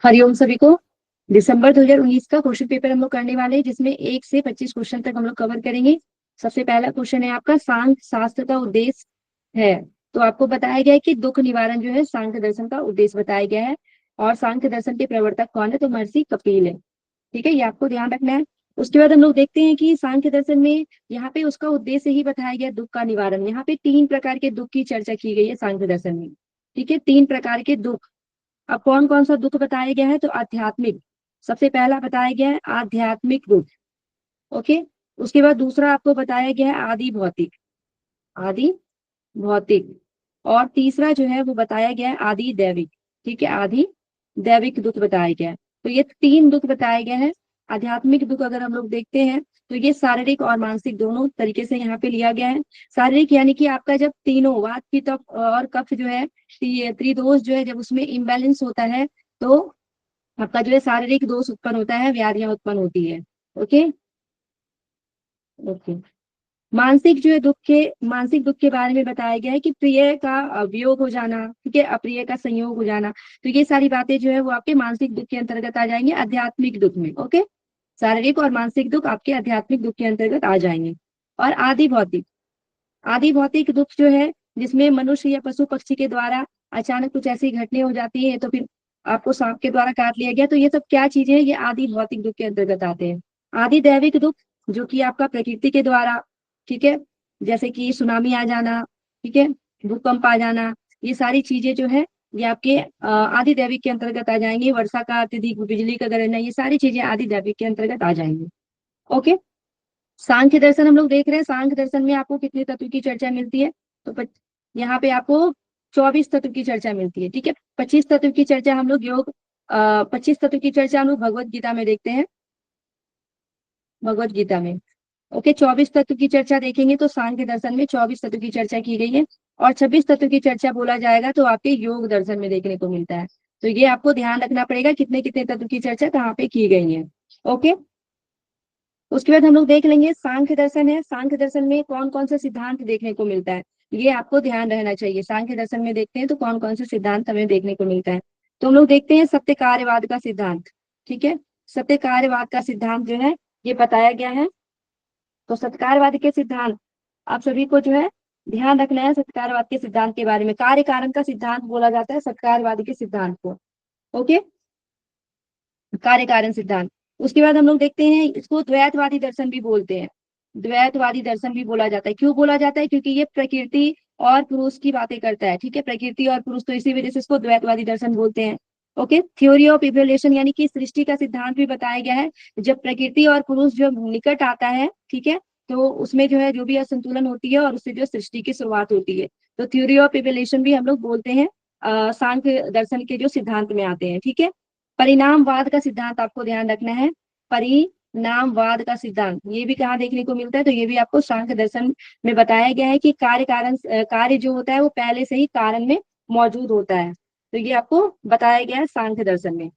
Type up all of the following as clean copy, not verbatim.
हरिओम सभी को। दिसंबर 2019 का क्वेश्चन पेपर हम लोग करने वाले हैं, जिसमें 1 से 25 क्वेश्चन तक हम लोग कवर करेंगे। सबसे पहला क्वेश्चन है आपका, सांख्य शास्त्र का उद्देश्य है। तो आपको बताया गया है कि दुख निवारण जो है सांख्य दर्शन का उद्देश्य बताया गया है। और सांख्य दर्शन के प्रवर्तक कौन है? तो महर्षि कपिल है। ठीक है, ये आपको ध्यान रखना है। उसके बाद हम लोग देखते हैं कि सांख्य दर्शन में यहाँ पे उसका उद्देश्य ही बताया गया, दुख का निवारण। यहाँ पे 3 प्रकार के दुख की चर्चा की गई है सांख्य दर्शन में। ठीक है, 3 प्रकार के दुख। अब कौन कौन सा दुख बताया गया है? तो आध्यात्मिक, सबसे पहला बताया गया है आध्यात्मिक दुख। ओके। उसके बाद दूसरा आपको बताया गया है आदि भौतिक, आदि भौतिक। और तीसरा जो है वो बताया गया है आदि दैविक। ठीक है, आदि दैविक दुख बताया गया है। तो ये 3 दुख बताए गए हैं। आध्यात्मिक दुख अगर हम लोग देखते हैं तो ये शारीरिक और मानसिक दोनों तरीके से यहाँ पे लिया गया है। शारीरिक यानी कि आपका जब तीनों वात पित्त और कफ जो है, त्रिदोष जो है, जब उसमें इम्बैलेंस होता है तो आपका जो है शारीरिक दोष उत्पन्न होता है, व्याधियां उत्पन्न होती है। ओके। ओके। मानसिक जो है दुख के, मानसिक दुख के बारे में बताया गया है कि प्रिय का वियोग हो जाना, ठीक है, अप्रिय का संयोग हो जाना। तो ये सारी बातें जो है वो आपके मानसिक दुख के अंतर्गत आ जाएंगे आध्यात्मिक दुख में। ओके। शारीरिक और मानसिक दुख आपके आध्यात्मिक दुख के अंतर्गत आ जाएंगे। और आदि भौतिक, आदि भौतिक दुख जो है जिसमें मनुष्य या पशु पक्षी के द्वारा अचानक कुछ ऐसी घटनाएं हो जाती है, तो फिर आपको सांप के द्वारा काट लिया गया, तो ये सब क्या चीजें हैं? ये आदि भौतिक दुख के अंतर्गत आते हैं। आदि दैविक दुख जो कि आपका प्रकृति के द्वारा, ठीक है, जैसे कि सुनामी आ जाना, ठीक है, भूकंप आ जाना, ये सारी चीजें जो है ये आपके आदि दैविक के अंतर्गत आ जाएंगी। वर्षा का अत्यधिक, बिजली का गिरना, ये सारी चीजें आदि दैविक के अंतर्गत आ जाएंगी। ओके। सांख्य दर्शन हम लोग देख रहे हैं। सांख्य दर्शन में आपको कितने तत्व की चर्चा मिलती है? तो यहाँ पे आपको 24 तत्व की चर्चा मिलती है। ठीक है, 25 तत्व की चर्चा हम लोग 25 तत्व की चर्चा हम लोग भगवत गीता में देखते हैं, भगवत गीता में। ओके, 24 तत्व की चर्चा देखेंगे तो सांख्य दर्शन में 24 तत्व की चर्चा की गई है। और 26 तत्व की चर्चा बोला जाएगा तो आपके योग दर्शन में देखने को मिलता है। तो ये आपको ध्यान रखना पड़ेगा कितने कितने तत्व की चर्चा कहाँ पे की गई है। ओके। उसके बाद हम लोग देख लेंगे सांख्य दर्शन है। सांख्य दर्शन में कौन कौन से सिद्धांत देखने को मिलता है, ये आपको ध्यान रहना चाहिए। सांख्य दर्शन में देखते हैं तो कौन कौन से सिद्धांत हमें देखने को मिलता है। तो हम लोग देखते हैं सत्य कार्यवाद का सिद्धांत। ठीक है, सत्य कार्यवाद का सिद्धांत जो है ये बताया गया है। तो सत्कारवाद के सिद्धांत आप सभी को जो है ध्यान रखना है। सत्कारवाद के सिद्धांत के बारे में कार्य कारण का सिद्धांत बोला जाता है सत्कारवाद के सिद्धांत को। ओके, कार्य कारण सिद्धांत। उसके बाद हम लोग देखते हैं इसको द्वैतवादी दर्शन भी बोलते हैं। द्वैतवादी दर्शन भी बोला जाता है। क्यों बोला जाता है? क्योंकि ये प्रकृति और पुरुष की बातें करता है। ठीक है, प्रकृति और पुरुष, तो इसी वजह से इसको द्वैतवादी दर्शन बोलते हैं। ओके। थ्योरी ऑफ इवोल्यूशन यानी कि सृष्टि का सिद्धांत भी बताया गया है। जब प्रकृति और पुरुष जो निकट आता है, ठीक है, तो उसमें जो है जो भी असंतुलन होती है और उससे जो सृष्टि की शुरुआत होती है। तो थ्योरी ऑफ इवोल्यूशन भी हम लोग बोलते हैं, सांख्य दर्शन के जो सिद्धांत में आते हैं। ठीक है। परिणामवाद का सिद्धांत आपको ध्यान रखना है। परिणामवाद का सिद्धांत ये भी कहाँ देखने को मिलता है? तो ये भी आपको सांख्य दर्शन में बताया गया है कि कार्य कारण, कार्य जो होता है वो पहले से ही कारण में मौजूद होता है। तो ये आपको बताया गया है सांख्य दर्शन में।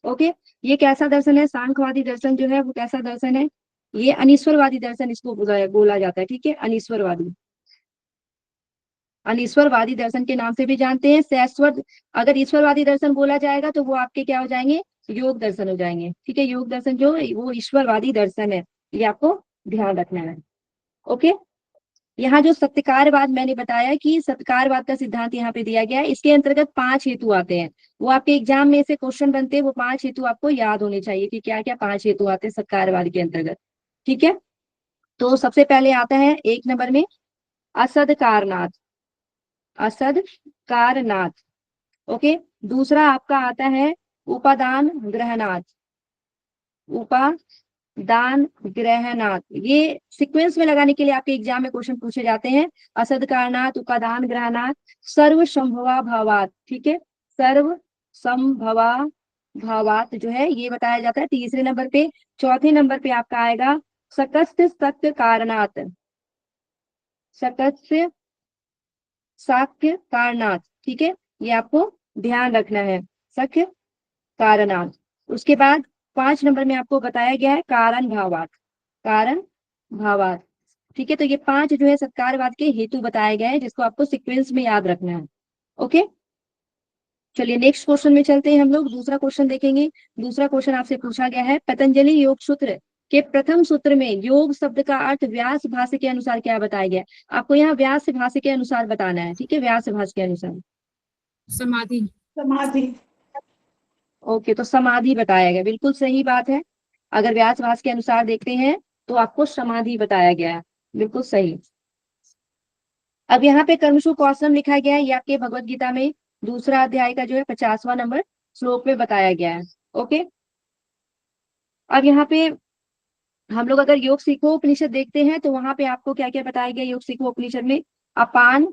ओके। ये कैसा दर्शन है? सांख्यवादी दर्शन जो है वो कैसा दर्शन है? ये अनीश्वरवादी दर्शन इसको बोला जाता है। ठीक है, अनीश्वरवादी, अनीश्वरवादी दर्शन के नाम से भी जानते हैं। शाश्वत, अगर ईश्वरवादी दर्शन बोला जाएगा तो वो आपके क्या हो जाएंगे? योग दर्शन हो जाएंगे। ठीक है, योग दर्शन जो है वो ईश्वरवादी दर्शन है, ये आपको ध्यान रखना है। ओके। यहाँ जो सत्कारवाद मैंने बताया कि सत्कारवाद का सिद्धांत यहाँ पे दिया गया है, इसके अंतर्गत 5 हेतु आते हैं। वो आपके एग्जाम में से क्वेश्चन बनते हैं, वो 5 हेतु आपको याद होने चाहिए कि क्या क्या 5 हेतु आते हैं सत्कारवाद के अंतर्गत। ठीक है, तो सबसे पहले आता है 1 नंबर में असद कारनाथ, असद कारनाथ। ओके। दूसरा आपका आता है उपादान ग्रहनाथ, उपादान ग्रहनाथ। ये सीक्वेंस में लगाने के लिए आपके एग्जाम में क्वेश्चन पूछे जाते हैं। असद कारनाथ, उपादान ग्रहनाथ, सर्व संभवा भावात। ठीक है, सर्व संभवा भावात जो है ये बताया जाता है 3 नंबर पे। 4 नंबर पे आपका आएगा सकस्य सत्य कारणात, सकस्य साक्य कारणात। ठीक है, ये आपको ध्यान रखना है, साक्य कारणात। उसके बाद 5 नंबर में आपको बताया गया है कारण भावात, कारण भावात। ठीक है, तो ये 5 जो है सत्कारवाद के हेतु बताए गए हैं जिसको आपको सीक्वेंस में याद रखना है। ओके। चलिए नेक्स्ट क्वेश्चन में चलते हैं हम लोग, दूसरा क्वेश्चन देखेंगे। दूसरा क्वेश्चन आपसे पूछा गया है, पतंजलि योग सूत्र के प्रथम सूत्र में योग शब्द का अर्थ व्यास भाष्य के अनुसार क्या बताया गया है? आपको यहाँ व्यास भाष्य के अनुसार बताना है, ठीक है, व्यास भाष्य के अनुसार। समाधि। समाधि। ओके, तो समाधि बताया गया, बिल्कुल सही बात है। अगर व्यास भाष्य के अनुसार देखते हैं तो आपको समाधि बताया गया है, बिल्कुल सही। अब यहाँ पे कर्मसु कौशलम लिखा गया है, ये आपके भगवत गीता में दूसरा अध्याय का जो है 50वां नंबर श्लोक में बताया गया है। ओके, अब यहाँ पे हम लोग अगर योग सीखो उपनिषद देखते हैं तो वहां पे आपको क्या क्या बताया गया योग सीखो उपनिषद में? अपान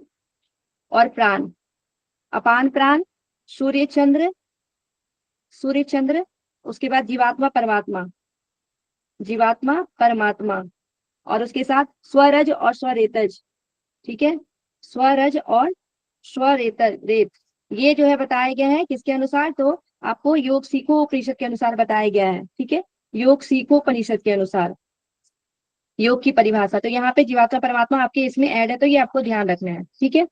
और प्राण, अपान प्राण, सूर्य चंद्र, सूर्य चंद्र, उसके बाद जीवात्मा परमात्मा, जीवात्मा परमात्मा, और उसके साथ स्वरज और स्वरेतज, ठीक है, स्वरज और स्वरेतज रेत, ये जो है बताया गया है किसके अनुसार? तो आपको योग सीखो उपनिषद के अनुसार बताया गया है, ठीक है, योग सीखो उपनिषद के अनुसार योग की परिभाषा। तो यहाँ पे जीवात्मा परमात्मा आपके इसमें ऐड है, तो ये आपको ध्यान रखना है, ठीक है।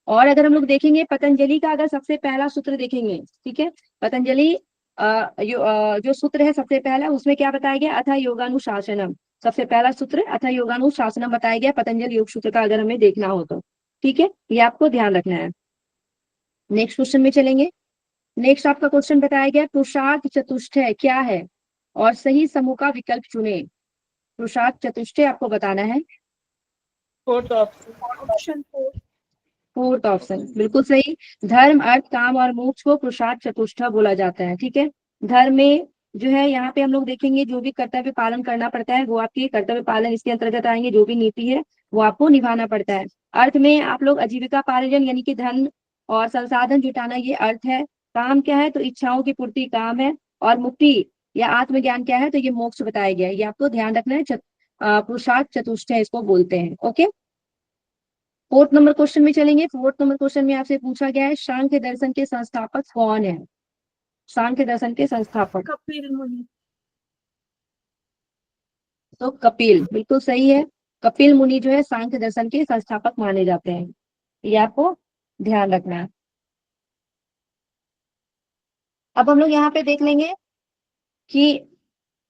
और अगर हम लोग देखेंगे पतंजलि का अगर सबसे पहला सूत्र देखेंगे, ठीक है, पतंजलि जो सूत्र है सबसे पहला, उसमें क्या बताया गया? अथा योगानुशासनम, सबसे पहला सूत्र अथा योगानुशासनम बताया गया पतंजलि योग सूत्र का, अगर हमें देखना हो तो, ठीक है, ये आपको ध्यान रखना है। नेक्स्ट क्वेश्चन में चलेंगे। नेक्स्ट आपका क्वेश्चन बताया गया पुरुषार्थ चतुष्टय क्या है, और सही समूह का विकल्प चुने। पुरुषार्थ चतुष्टय आपको बताना है। Fourth option. फोर्थ ऑप्शन बिल्कुल सही। धर्म अर्थ काम और मोक्ष को पुरुषार्थ चतुष्टय बोला जाता है, ठीक है। धर्म में जो है यहाँ पे हम लोग देखेंगे जो भी कर्तव्य पालन करना पड़ता है वो आपके कर्तव्य पालन इसके अंतर्गत आएंगे, जो भी नीति है वो आपको निभाना पड़ता है। अर्थ में आप लोग आजीविका पार्जन यानी कि धन और संसाधन जुटाना, ये अर्थ है। काम क्या है? तो इच्छाओं की पूर्ति काम है। और मुक्ति या आत्मज्ञान क्या है? तो ये मोक्ष बताया गया है, ये आपको ध्यान रखना है। पुरुषार्थ चतुष्टय इसको बोलते हैं। ओके, फोर्थ नंबर क्वेश्चन में चलेंगे। फोर्थ नंबर क्वेश्चन में आपसे पूछा गया है सांख्य दर्शन के संस्थापक कौन है? सांख्य दर्शन के संस्थापक कपिल मुनि। तो कपिल बिल्कुल सही है। कपिल मुनि जो है सांख्य दर्शन के संस्थापक माने जाते हैं, ये आपको ध्यान रखना है। अब हम लोग यहाँ पे देख लेंगे कि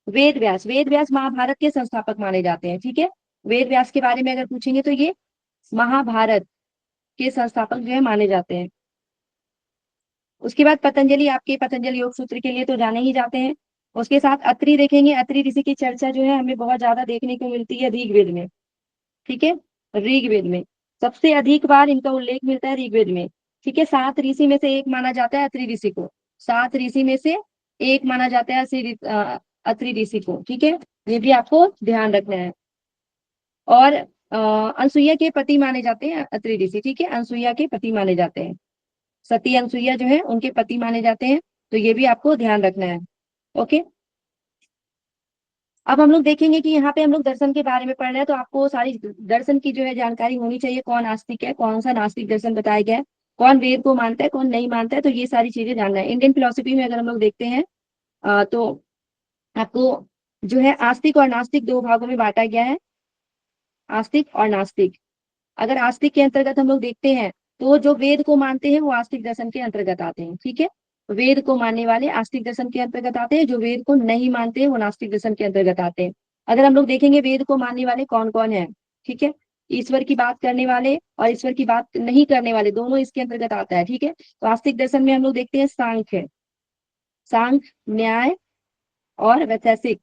वेद व्यास, वेद व्यास महाभारत के संस्थापक माने जाते हैं, ठीक है। वेद व्यास के बारे में अगर पूछेंगे तो ये महाभारत के संस्थापक जो है माने जाते हैं। उसके बाद पतंजलि, आपके पतंजलि योग सूत्र के लिए तो जाने ही जाते हैं। उसके साथ अत्रि देखेंगे, अत्रि ऋषि की चर्चा जो है हमें बहुत ज्यादा देखने को मिलती है ऋग्वेद में, ठीक है, ऋग्वेद में सबसे अधिक बार इनका उल्लेख मिलता है ऋग्वेद में, ठीक है। 7 ऋषि में से एक माना जाता है अत्रि ऋषि को, 7 ऋषि में से एक माना जाता है अत्रि ऋषि को, ठीक है, ये भी आपको ध्यान रखना है। और अनसुईया के पति माने जाते हैं अत्रि ऋषि, ठीक है, अनसुईया के पति माने जाते हैं, सती अनसुईया जो है उनके पति माने जाते हैं, तो ये भी आपको ध्यान रखना है। ओके, अब हम लोग देखेंगे कि यहाँ पे हम लोग दर्शन के बारे में पढ़ रहे हैं, तो आपको सारी दर्शन की जो है जानकारी होनी चाहिए। कौन आस्तिक है, कौन सा नास्तिक दर्शन बताया गया है, कौन वेद को मानता है, कौन नहीं मानता है, तो ये सारी चीजें जानना है। इंडियन फिलोसफी में अगर हम लोग देखते हैं तो आपको जो है आस्तिक और नास्तिक दो भागों में बांटा गया है, आस्तिक और नास्तिक। अगर आस्तिक के अंतर्गत हम लोग देखते हैं तो जो वेद को मानते हैं वो आस्तिक दर्शन के अंतर्गत आते हैं, ठीक है, वेद को मानने वाले आस्तिक दर्शन के अंतर्गत आते हैं, जो वेद को नहीं मानते हैं वो नास्तिक दर्शन के अंतर्गत आते हैं। अगर हम लोग देखेंगे वेद को मानने वाले कौन कौन है, ठीक है, ईश्वर की बात करने वाले और ईश्वर की बात नहीं करने वाले, दोनों इसके अंतर्गत आता है, ठीक है। तो आस्तिक दर्शन में हम लोग देखते हैं सांख्य, सांख्य, न्याय और वैशेषिक,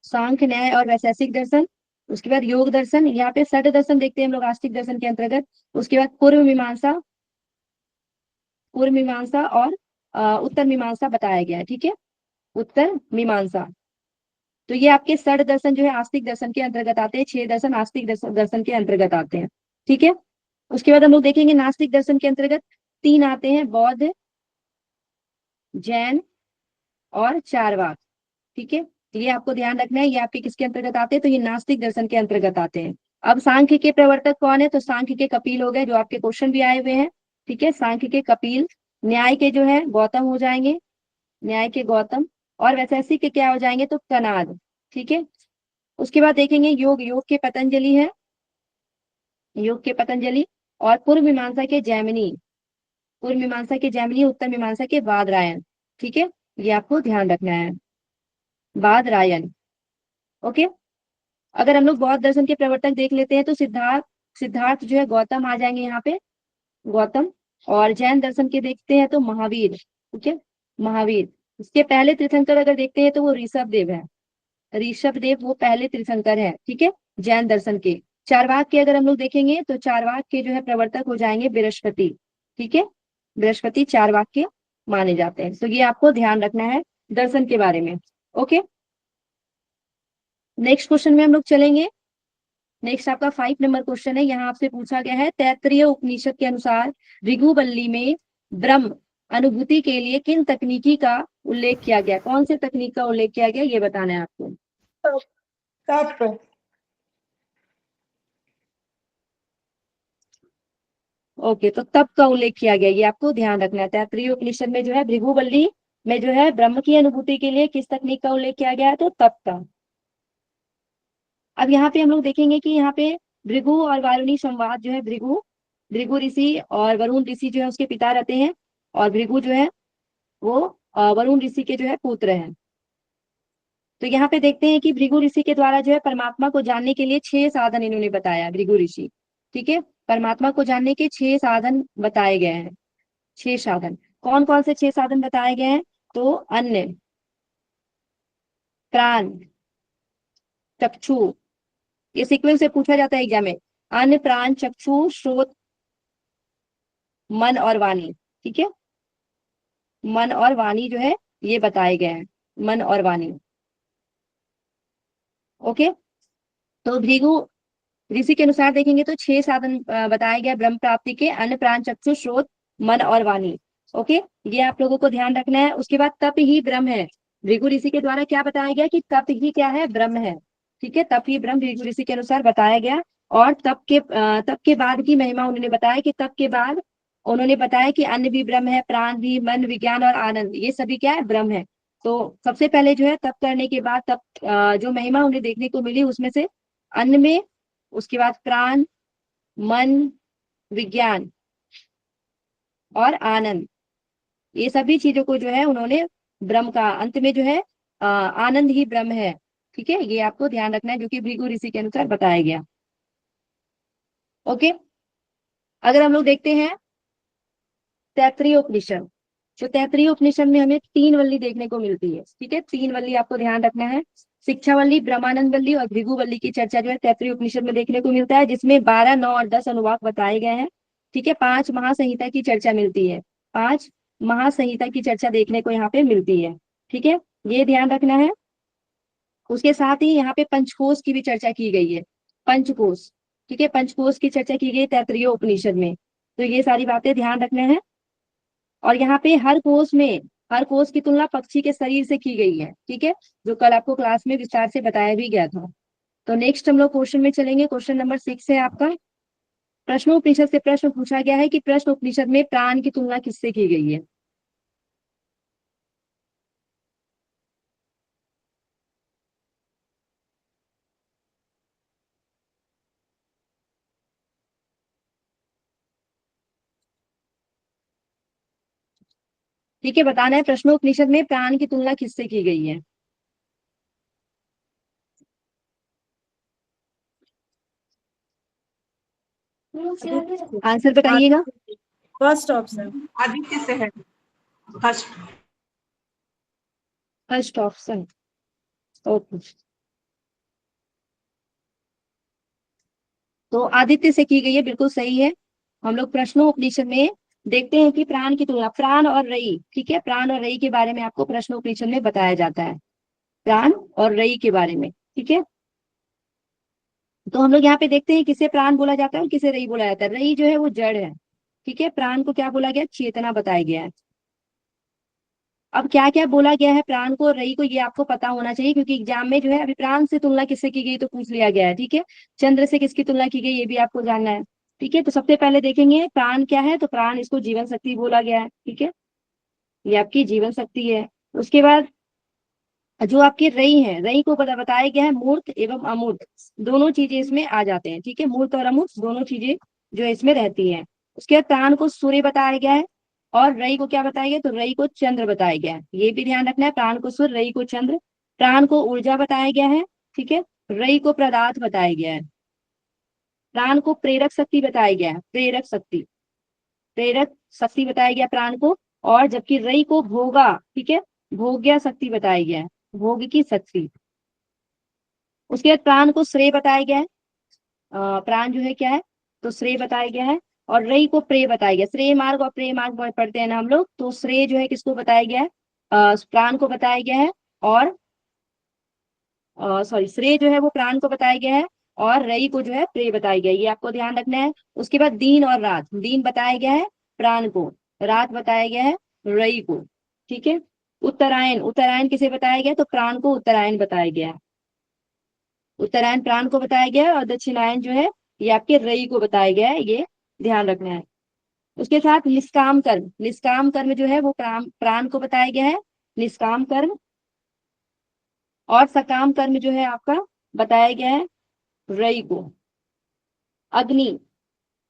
सांख्य, न्याय और वैशेषिक दर्शन। उसके बाद योग दर्शन, यहाँ पे षट दर्शन देखते हैं हम लोग आस्तिक दर्शन के अंतर्गत। उसके बाद पूर्व मीमांसा, पूर्व मीमांसा और उत्तर मीमांसा बताया गया है, ठीक है, उत्तर मीमांसा। तो ये आपके षट दर्शन जो है आस्तिक दर्शन के अंतर्गत आते हैं, 6 दर्शन आस्तिक दर्शन के अंतर्गत आते हैं, ठीक है। उसके बाद हम लोग देखेंगे नास्तिक दर्शन के अंतर्गत 3 आते हैं, बौद्ध, जैन और चारवाक, ठीक है, ये आपको ध्यान रखना है। ये आपके किसके अंतर्गत आते हैं? तो ये नास्तिक दर्शन के अंतर्गत आते हैं। अब सांख्य के प्रवर्तक कौन है? तो सांख्य के कपिल हो गए, जो आपके क्वेश्चन भी आए हुए हैं, ठीक है, सांख्य के कपिल। न्याय के जो है गौतम हो जाएंगे, न्याय के गौतम। और वैशेषिक के क्या हो जाएंगे? तो कनाद, ठीक है। उसके बाद देखेंगे योग, योग के पतंजलि है, योग के पतंजलि, और पूर्व मीमांसा के जैमिनी, पूर्व मीमांसा के जैमिनी, उत्तर मीमांसा के बादरायण। ठीक है, ये आपको ध्यान रखना है, बादरायण। ओके। अगर हम लोग बौद्ध दर्शन के प्रवर्तक देख लेते हैं तो सिद्धार्थ, सिद्धार्थ जो है गौतम आ जाएंगे यहाँ पे, गौतम। और जैन दर्शन के देखते हैं तो महावीर। ठीक है, महावीर। इसके पहले तीर्थंकर अगर देखते हैं तो वो ऋषभ देव है, ऋषभ देव वो पहले तीर्थंकर है। ठीक है, जैन दर्शन के। चारवाक के अगर हम लोग देखेंगे तो चारवाक के जो है प्रवर्तक हो जाएंगे बृहस्पति। ठीक है, बृहस्पति चारवाक के माने जाते हैं। तो ये आपको ध्यान रखना है दर्शन के बारे में। ओके, नेक्स्ट क्वेश्चन में हम लोग चलेंगे। नेक्स्ट आपका 5 नंबर क्वेश्चन है। यहाँ आपसे पूछा गया है, तैत्तिरीय उपनिषद के अनुसार भृगुबल्ली में ब्रह्म अनुभूति के लिए किन तकनीकी का उल्लेख किया गया, कौन से तकनीक का उल्लेख किया गया, ये बताना है आपको। तप। ओके, तो तप का उल्लेख किया गया, ये आपको ध्यान रखना है। तैत्तिरीय उपनिषद में जो है भृगुबल्ली में जो है ब्रह्म की अनुभूति के लिए किस तकनीक का उल्लेख किया गया है, तो तप का। अब यहाँ पे हम लोग देखेंगे कि यहाँ पे भृगु और वारुणी संवाद जो है, भृगु, भृगु ऋषि और वरुण ऋषि जो है उसके पिता रहते हैं, और भृगु जो है वो वरुण ऋषि के जो है पुत्र हैं। तो यहाँ पे देखते हैं कि भृगु ऋषि के द्वारा जो है परमात्मा को जानने के लिए 6 साधन इन्होंने बताया, भृगु ऋषि। ठीक है, परमात्मा को जानने के 6 साधन बताए गए हैं। 6 साधन, कौन कौन से 6 साधन बताए गए हैं, तो अन्न, प्राण, चक्षु, ये सीक्वेंस से पूछा जाता है एग्जाम में। अन्न, प्राण, चक्षु, श्रोत, मन और वाणी। ठीक है, मन और वाणी जो है ये बताए गए हैं, मन और वाणी। ओके, तो भृगु ऋषि के अनुसार देखेंगे तो 6 साधन बताए गए ब्रह्म प्राप्ति के, अन्न, प्राण, चक्षु, श्रोत, मन और वाणी। ओके, ये आप लोगों को ध्यान रखना है। उसके बाद तप ही ब्रह्म है, भृगु ऋषि के द्वारा क्या बताया गया कि तप ही क्या है, ब्रह्म है। ठीक है, तप ही ब्रह्म भृगु ऋषि के अनुसार बताया गया। और तप के बाद की महिमा उन्होंने बताया कि तप के बाद उन्होंने बताया कि अन्न भी ब्रह्म है, प्राण भी, मन, विज्ञान और आनंद, ये सभी क्या है, ब्रह्म है। तो सबसे पहले जो है तप करने के बाद तप जो महिमा उन्हें देखने को मिली उसमें से अन्न में, उसके बाद प्राण, मन, विज्ञान और आनंद, ये सभी चीजों को जो है उन्होंने ब्रह्म का, अंत में जो है आनंद ही ब्रह्म है। ठीक है, ये आपको ध्यान रखना है जो कि भृगु ऋषि के अनुसार बताया गया। ओके, अगर हम लोग देखते हैं तैत्तिरीय उपनिषद, तो तैत्तिरीय उपनिषद में हमें 3 वल्ली देखने को मिलती है। ठीक है, 3 वल्ली आपको ध्यान रखना है। शिक्षा वल्ली, ब्रह्मानंद वल्ली और भृगु वल्ली की चर्चा जो है तैत्तिरीय उपनिषद में देखने को मिलता है, जिसमें 12, 9 और 10 अनुवाक बताए गए हैं। ठीक है, 5 महासंहिता की चर्चा मिलती है, 5 महासंहिता की चर्चा देखने को यहाँ पे मिलती है। ठीक है, ये ध्यान रखना है। उसके साथ ही यहाँ पे पंचकोश की भी चर्चा की गई है, पंचकोश। ठीक है, पंचकोश की चर्चा की गई तैत्तिरीय उपनिषद में। तो ये सारी बातें ध्यान रखना है। और यहाँ पे हर कोष में, हर कोष की तुलना पक्षी के शरीर से की गई है। ठीक है, जो कल आपको क्लास में विस्तार से बताया भी गया था। तो नेक्स्ट हम लोग क्वेश्चन में चलेंगे। क्वेश्चन नंबर 6 है आपका, प्रश्नोपनिषद से प्रश्न पूछा गया है कि प्रश्न उपनिषद में प्राण की तुलना किससे की गई है। ठीक है, बताना है प्रश्नोपनिषद में प्राण की तुलना किससे की गई है। आंसर बताइएगा। फर्स्ट ऑप्शन आदित्य से है, फर्स्ट। First option, okay. तो आदित्य से की गई है, बिल्कुल सही है। हम लोग प्रश्नोपनिषद में देखते हैं कि प्राण की तुलना, प्राण और रई, ठीक है, प्राण और रई के बारे में आपको प्रश्नोपनिषद में बताया जाता है, प्राण और रई के बारे में। ठीक है, तो हम लोग यहाँ पे देखते हैं किसे प्राण बोला जाता है और किसे रई बोला जाता है। रई जो है वो जड़ है। ठीक है, प्राण को क्या बोला गया, चेतना बताया गया है। अब क्या क्या बोला गया है प्राण को और रई को, ये आपको पता होना चाहिए, क्योंकि एग्जाम में जो है अभी प्राण से तुलना किससे की गई तो पूछ लिया गया है। ठीक है, चंद्र से किसकी तुलना की गई ये भी आपको जानना है। ठीक है, तो सबसे पहले देखेंगे प्राण क्या है, तो प्राण, इसको जीवन शक्ति बोला गया है। ठीक है, ये आपकी जीवन शक्ति है। उसके बाद जो आपके रई है, रई को बताया गया है मूर्त एवं अमूर्त, दोनों चीजें इसमें आ जाते हैं। ठीक है, मूर्त और अमूर्त दोनों चीजें जो है इसमें रहती हैं। उसके बाद प्राण को सूर्य बताया गया है, और रई को क्या बताया गया, तो रई को चंद्र बताया गया है। ये भी ध्यान रखना है, प्राण को सूर्य, रई को चंद्र। प्राण को ऊर्जा बताया गया है, ठीक है। रई को पदार्थ बताया गया है। प्राण को प्रेरक शक्ति बताया गया है, प्रेरक शक्ति, प्रेरक शक्ति बताया गया प्राण को। और जबकि रई को भोगा, ठीक है, भोग्य शक्ति बताया गया है, भोग की शक्ति। उसके बाद प्राण को श्रेय बताया गया है। प्राण जो है क्या है, तो श्रेय बताया गया है। और रई को प्रेय बताया गया। श्रेय मार्ग और प्रेय मार्ग पढ़ते हैं ना हम लोग, तो श्रेय जो है किसको बताया गया है, प्राण को बताया गया है। और सॉरी, श्रेय जो है वो प्राण को बताया गया है, और रई को जो है प्रेय बताया गया है। ये आपको ध्यान रखना है। उसके बाद दिन और रात, दिन बताया गया है प्राण को, रात बताया गया है रई को, ठीक है। उत्तरायण, उत्तरायण किसे बताया गया, तो प्राण को उत्तरायण बताया गया है। उत्तरायण प्राण को बताया गया है, और दक्षिणायन जो है ये आपके रई को बताया गया है, ये ध्यान रखना है। उसके साथ निष्काम कर्म, निष्काम कर्म जो है वो प्राण को बताया गया है, निष्काम कर्म। और सकाम कर्म जो है आपका बताया गया है रई को। अग्नि,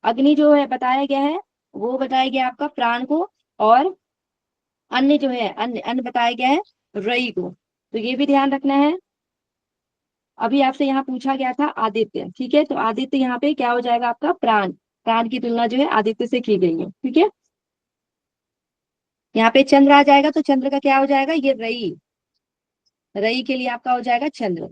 अग्नि जो है बताया गया है, वो बताया गया आपका प्राण को। और अन्य जो है, अन्य अन्य बताया गया है रई को। तो ये भी ध्यान रखना है। अभी आपसे यहाँ पूछा गया था आदित्य, ठीक है, तो आदित्य यहाँ पे क्या हो जाएगा आपका प्राण, प्राण की तुलना जो है आदित्य से की गई है, ठीक है। यहाँ पे चंद्र आ जाएगा, तो चंद्र का क्या हो जाएगा, ये रई, रई के लिए आपका हो जाएगा चंद्र,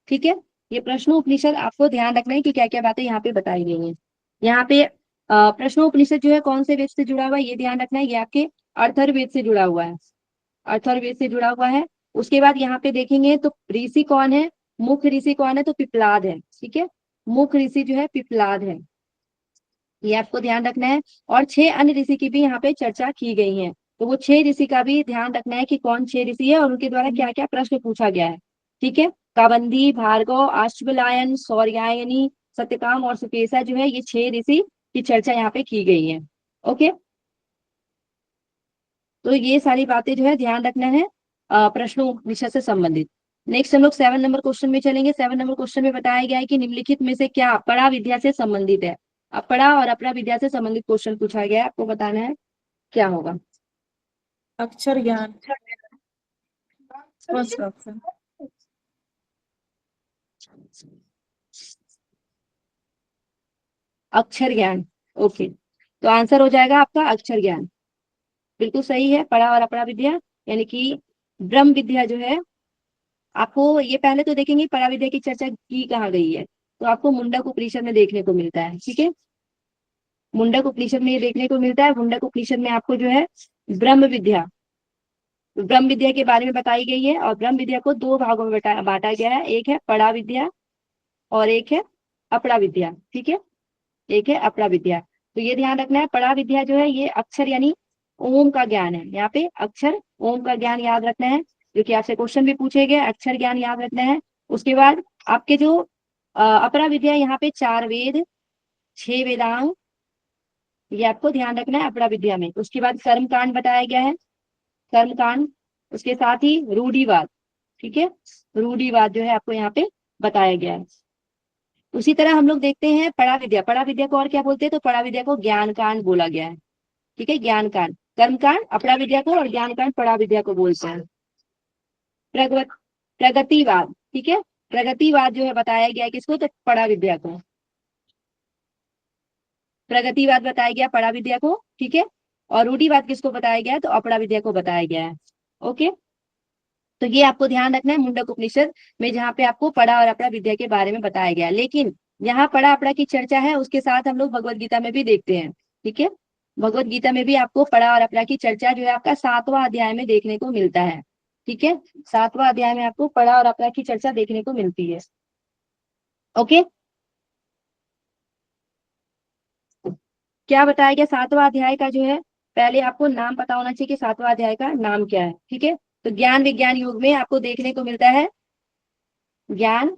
ठीक है। ये प्रश्नोपनिषद आपको ध्यान रखना है कि क्या क्या बातें यहाँ पे बताई गई हैं। यहाँ पे प्रश्नोपनिषद जो है कौन से वेद से जुड़ा हुआ है, ये ध्यान रखना है, ये आपके अथर्ववेद से जुड़ा हुआ है, अथर्ववेद से जुड़ा हुआ है। उसके बाद यहाँ पे देखेंगे तो ऋषि कौन है, मुख्य ऋषि कौन है, तो पिपलाद है, ठीक है। मुख्य ऋषि जो है पिपलाद है, ये आपको ध्यान रखना है। और 6 अन्य ऋषि की भी यहाँ पे चर्चा की गई है, तो वो 6 ऋषि का भी ध्यान रखना है कि कौन 6 ऋषि है और उनके द्वारा क्या क्या प्रश्न पूछा गया है, ठीक है। काबंदी, भार्गव, अश्वलायन, सौर्यायनी, सत्यकाम और सुकेशा जो है, ये 6 ऋषि की चर्चा यहाँ पे की गई है। ओके, तो ये सारी बातें जो है ध्यान रखना है प्रश्नों विषय से संबंधित। नेक्स्ट हम लोग 7 नंबर क्वेश्चन में चलेंगे। 7 नंबर क्वेश्चन में बताया गया है कि निम्नलिखित में से क्या पड़ा विद्या से संबंधित है। अब पड़ा और अपरा विद्या से संबंधित क्वेश्चन पूछा गया है, आपको बताना है क्या होगा। अक्षर ज्ञान, फर्स्ट ऑप्शन। अक्षर ज्ञान, ओके, तो आंसर हो जाएगा आपका अक्षर ज्ञान, बिल्कुल सही है। पड़ा और अपरा विद्या यानी कि ब्रह्म विद्या जो है, आपको ये पहले तो देखेंगे परा विद्या की चर्चा की कहाँ गई है, तो आपको मुंडक उपनिषद में देखने को मिलता है, ठीक है। मुंडक उपनिषद में ये देखने को मिलता है। मुंडक उपनिषद में आपको जो है ब्रह्म विद्या, ब्रह्म विद्या के बारे में बताई गई है। और ब्रह्म विद्या को 2 भागों में बांटा गया है, एक है परा विद्या और एक है अपरा विद्या, ठीक है, एक है अपरा विद्या। तो ये ध्यान रखना है, परा विद्या जो है ये अक्षर यानी ओम का ज्ञान है। यहाँ पे अक्षर ओम का ज्ञान याद रखना है, क्योंकि आपसे क्वेश्चन भी पूछे गए, अक्षर ज्ञान याद रखना है। उसके बाद आपके जो अपरा विद्या, यहाँ पे 4 वेद, 6 वेदांग, ये आपको ध्यान रखना है अपरा विद्या में। उसके बाद कर्म कांड बताया गया है, कर्म कांड। उसके साथ ही रूढ़िवाद, ठीक है, रूढ़िवाद जो है आपको यहाँ पे बताया गया है। उसी तरह हम लोग देखते हैं परा विद्या, परा विद्या को और क्या बोलते हैं, तो परा विद्या को ज्ञान कांड बोला गया है, ठीक है, ज्ञान कांड। कर्म कांड अपरा विद्या को और ज्ञान कांड परा विद्या को बोलते हैं। प्रगतिवाद, ठीक है, प्रगतिवाद जो है बताया गया है किसको, तो परा विद्या को, प्रगतिवाद बताया गया परा विद्या को, ठीक है। और रूढ़िवाद किसको बताया गया है, तो अपरा विद्या को बताया गया है। ओके, तो ये आपको ध्यान रखना है मुंडक उपनिषद में, जहाँ पे आपको पड़ा और अपरा विद्या के बारे में बताया गया है। लेकिन यहाँ पड़ा अपरा की चर्चा है, उसके साथ हम लोग भगवत गीता में भी देखते हैं, ठीक है। भगवत गीता में भी आपको पड़ा और अपरा की चर्चा जो है आपका 7वां अध्याय में देखने को मिलता है, ठीक है। 7वां अध्याय में आपको पड़ा और अपरा की चर्चा देखने को मिलती है। ओके, क्या बताया गया 7वां अध्याय का जो है, पहले आपको नाम पता होना चाहिए कि 7वां अध्याय का नाम क्या है, ठीक है। तो ज्ञान विज्ञान योग में आपको देखने को मिलता है ज्ञान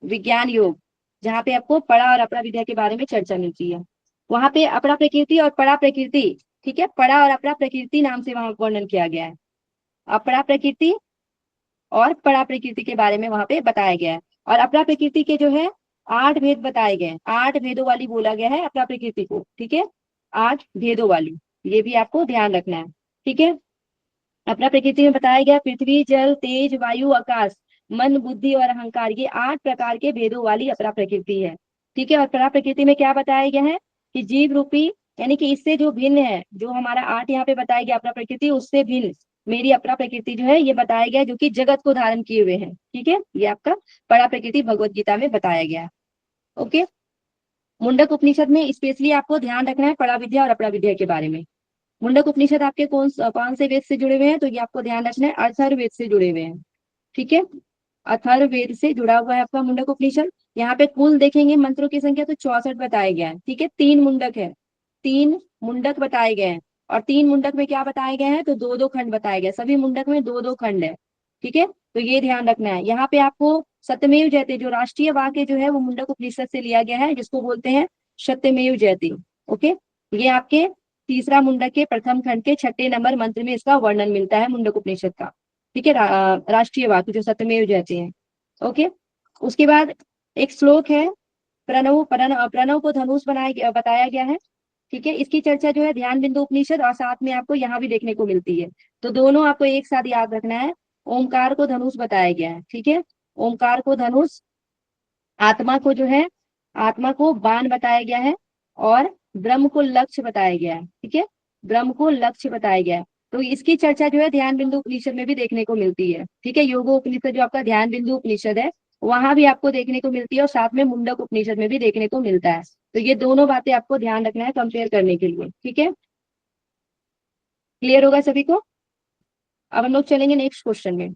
विज्ञान योग, जहाँ पे आपको पड़ा और अपरा विद्या के बारे में चर्चा मिलती है। वहां पे अपरा प्रकृति और परा प्रकृति, ठीक है, परा और अपरा प्रकृति नाम से वहां वर्णन किया गया है। अपरा प्रकृति और परा प्रकृति के बारे में वहां पे बताया गया है। और अपरा प्रकृति के जो है 8 भेद बताए गए हैं, 8 भेदों वाली बोला गया है अपरा प्रकृति को, ठीक है, 8 भेदों वाली, ये भी आपको ध्यान रखना है, ठीक है। अपना प्रकृति में बताया गया पृथ्वी, जल, तेज, वायु, आकाश, मन, बुद्धि और अहंकार, ये 8 प्रकार के भेदों वाली अपरा प्रकृति है, ठीक है। और परा प्रकृति में क्या बताया गया है कि जीव रूपी, यानी कि इससे जो भिन्न है, जो हमारा 8 यहाँ पे बताया गया अपरा प्रकृति, उससे भिन्न मेरी अपरा प्रकृति जो है ये बताया गया है, जो कि जगत को धारण किए हुए है, ठीक है। ये आपका परा प्रकृति भगवत गीता में बताया गया है, ओके। मुंडक उपनिषद में स्पेशली आपको ध्यान रखना है परा विद्या और अपरा विद्या के बारे में। मुंडक उपनिषद आपके कौन से वेद से जुड़े हुए हैं, तो ये आपको ध्यान रखना है अथर्ववेद से जुड़े हुए हैं, ठीक है। अथर्ववेद से जुड़ा हुआ है आपका मुंडक उपनिषद। यहाँ पे कुल देखेंगे मंत्रों की संख्या तो 64 बताया गया है, ठीक है। 3 मुंडक है, 3 मुंडक बताए गए हैं, और 3 मुंडक में क्या बताए गए हैं, तो 2-2 खंड बताए गए, सभी मुंडक में 2-2 खंड है, ठीक है। तो ये ध्यान रखना है। यहाँ पे आपको सत्यमेव जयते जो राष्ट्रीय वाक्य जो है वो मुंडक उपनिषद से लिया गया है, जिसको बोलते हैं सत्यमेव जयते, ओके। ये आपके तीसरा मुंडक के प्रथम खंड के 6 नंबर मंत्र में इसका वर्णन मिलता है मुंडक उपनिषद का, ठीक है। राष्ट्रीय वाक्य जो सत्यमेव जयते हैं, ओके। उसके बाद एक श्लोक है प्रणव को धनुष बताया गया है, ठीक है। इसकी चर्चा जो है ध्यान बिंदु उपनिषद और साथ में आपको यहाँ भी देखने को मिलती है, तो दोनों आपको एक साथ याद रखना है। ओमकार को धनुष बताया गया है, ठीक है। ओमकार को धनुष, आत्मा को जो है, आत्मा को बाण बताया गया है, और ब्रह्म को लक्ष्य बताया गया है, ठीक है। ब्रह्म को लक्ष्य बताया गया है, तो इसकी चर्चा जो है ध्यान बिंदु उपनिषद में भी देखने को मिलती है, ठीक है। योगो उपनिषद जो आपका ध्यान बिंदु उपनिषद है वहां भी आपको देखने को मिलती है, और साथ में मुंडक उपनिषद में भी देखने को मिलता है। तो ये दोनों बातें आपको ध्यान रखना है कंपेयर करने के लिए, ठीक है। क्लियर होगा सभी को। अब हम लोग चलेंगे नेक्स्ट क्वेश्चन में।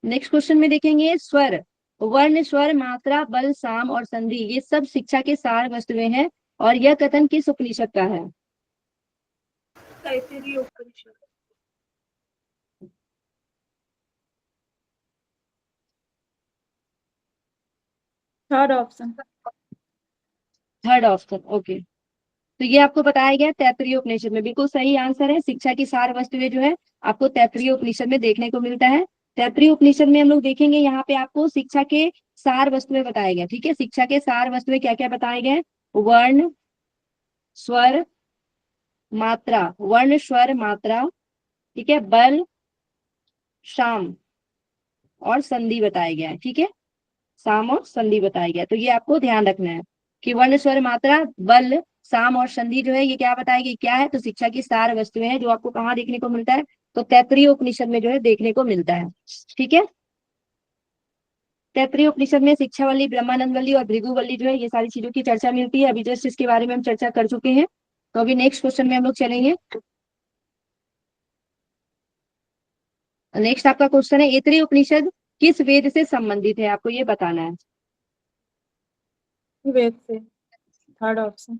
नेक्स्ट क्वेश्चन में देखेंगे स्वर, वर्ण, स्वर, मात्रा, बल, साम और संधि, ये सब शिक्षा के सार वस्तुएं हैं, और यह कथन किस उपनिषद का है। Taittiriya Upanishad. Third option. Third option, okay. तो ये आपको बताया गया तैत्तिरीय उपनिषद में, बिल्कुल सही आंसर है। शिक्षा की सार वस्तुएं जो है आपको तैत्तिरीय उपनिषद में देखने को मिलता है। तैत्तिरीय उपनिषद में हम लोग देखेंगे यहाँ पे आपको शिक्षा के सार वस्तुएं बताए गए, ठीक है। शिक्षा के सार वस्तुएं क्या क्या बताए गए, वर्ण, स्वर, मात्रा, वर्ण, स्वर, मात्रा, ठीक है, बल, शाम और संधि बताया गया है, ठीक है। साम और संधि बताया गया, तो ये आपको ध्यान रखना है कि वर्ण, स्वर, मात्रा, बल, साम और संधि जो है ये क्या बताएगी, क्या है, तो शिक्षा की सार वस्तुएं हैं, जो आपको कहाँ देखने को मिलता है, तो तैत्तिरीय उपनिषद में जो है देखने को मिलता है, ठीक है। तैत्तिरीय उपनिषद में शिक्षावल्ली, ब्रह्मानंदवल्ली और भृगुवल्ली जो है ये सारी चीजों की चर्चा मिलती है। अभी जस्ट इसके बारे में हम चर्चा कर चुके हैं, तो अभी नेक्स्ट क्वेश्चन में हम लोग चलेंगे। नेक्स्ट आपका क्वेश्चन है ऐतरेय उपनिषद किस वेद से संबंधित है, आपको ये बताना है। वेद से। Third option.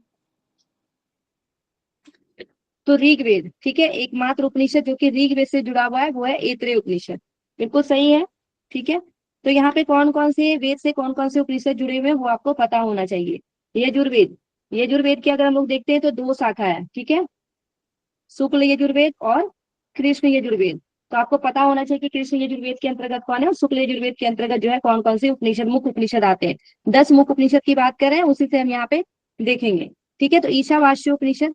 तो ऋग्वेद, ठीक है। एकमात्र उपनिषद जो कि ऋग्वेद से जुड़ा हुआ है वो है ऐतरेय उपनिषद, बिल्कुल सही है, ठीक है। तो यहाँ पे कौन कौन से वेद से कौन कौन से उपनिषद जुड़े हुए हैं वो आपको पता होना चाहिए। यजुर्वेद, यजुर्वेद की अगर हम लोग देखते हैं तो 2 शाखा है, ठीक है, शुक्ल यजुर्वेद और कृष्ण यजुर्वेद। तो आपको पता होना चाहिए कि कृष्ण यजुर्वेद के अंतर्गत कौन है और शुक्ल यजुर्वेद के अंतर्गत जो है कौन कौन से उपनिषद, मुख्य उपनिषद आते हैं। 10 मुख्य उपनिषद की बात कर रहे हैं, उसी से हम यहाँ पे देखेंगे, ठीक है। तो ईशावास्य उपनिषद,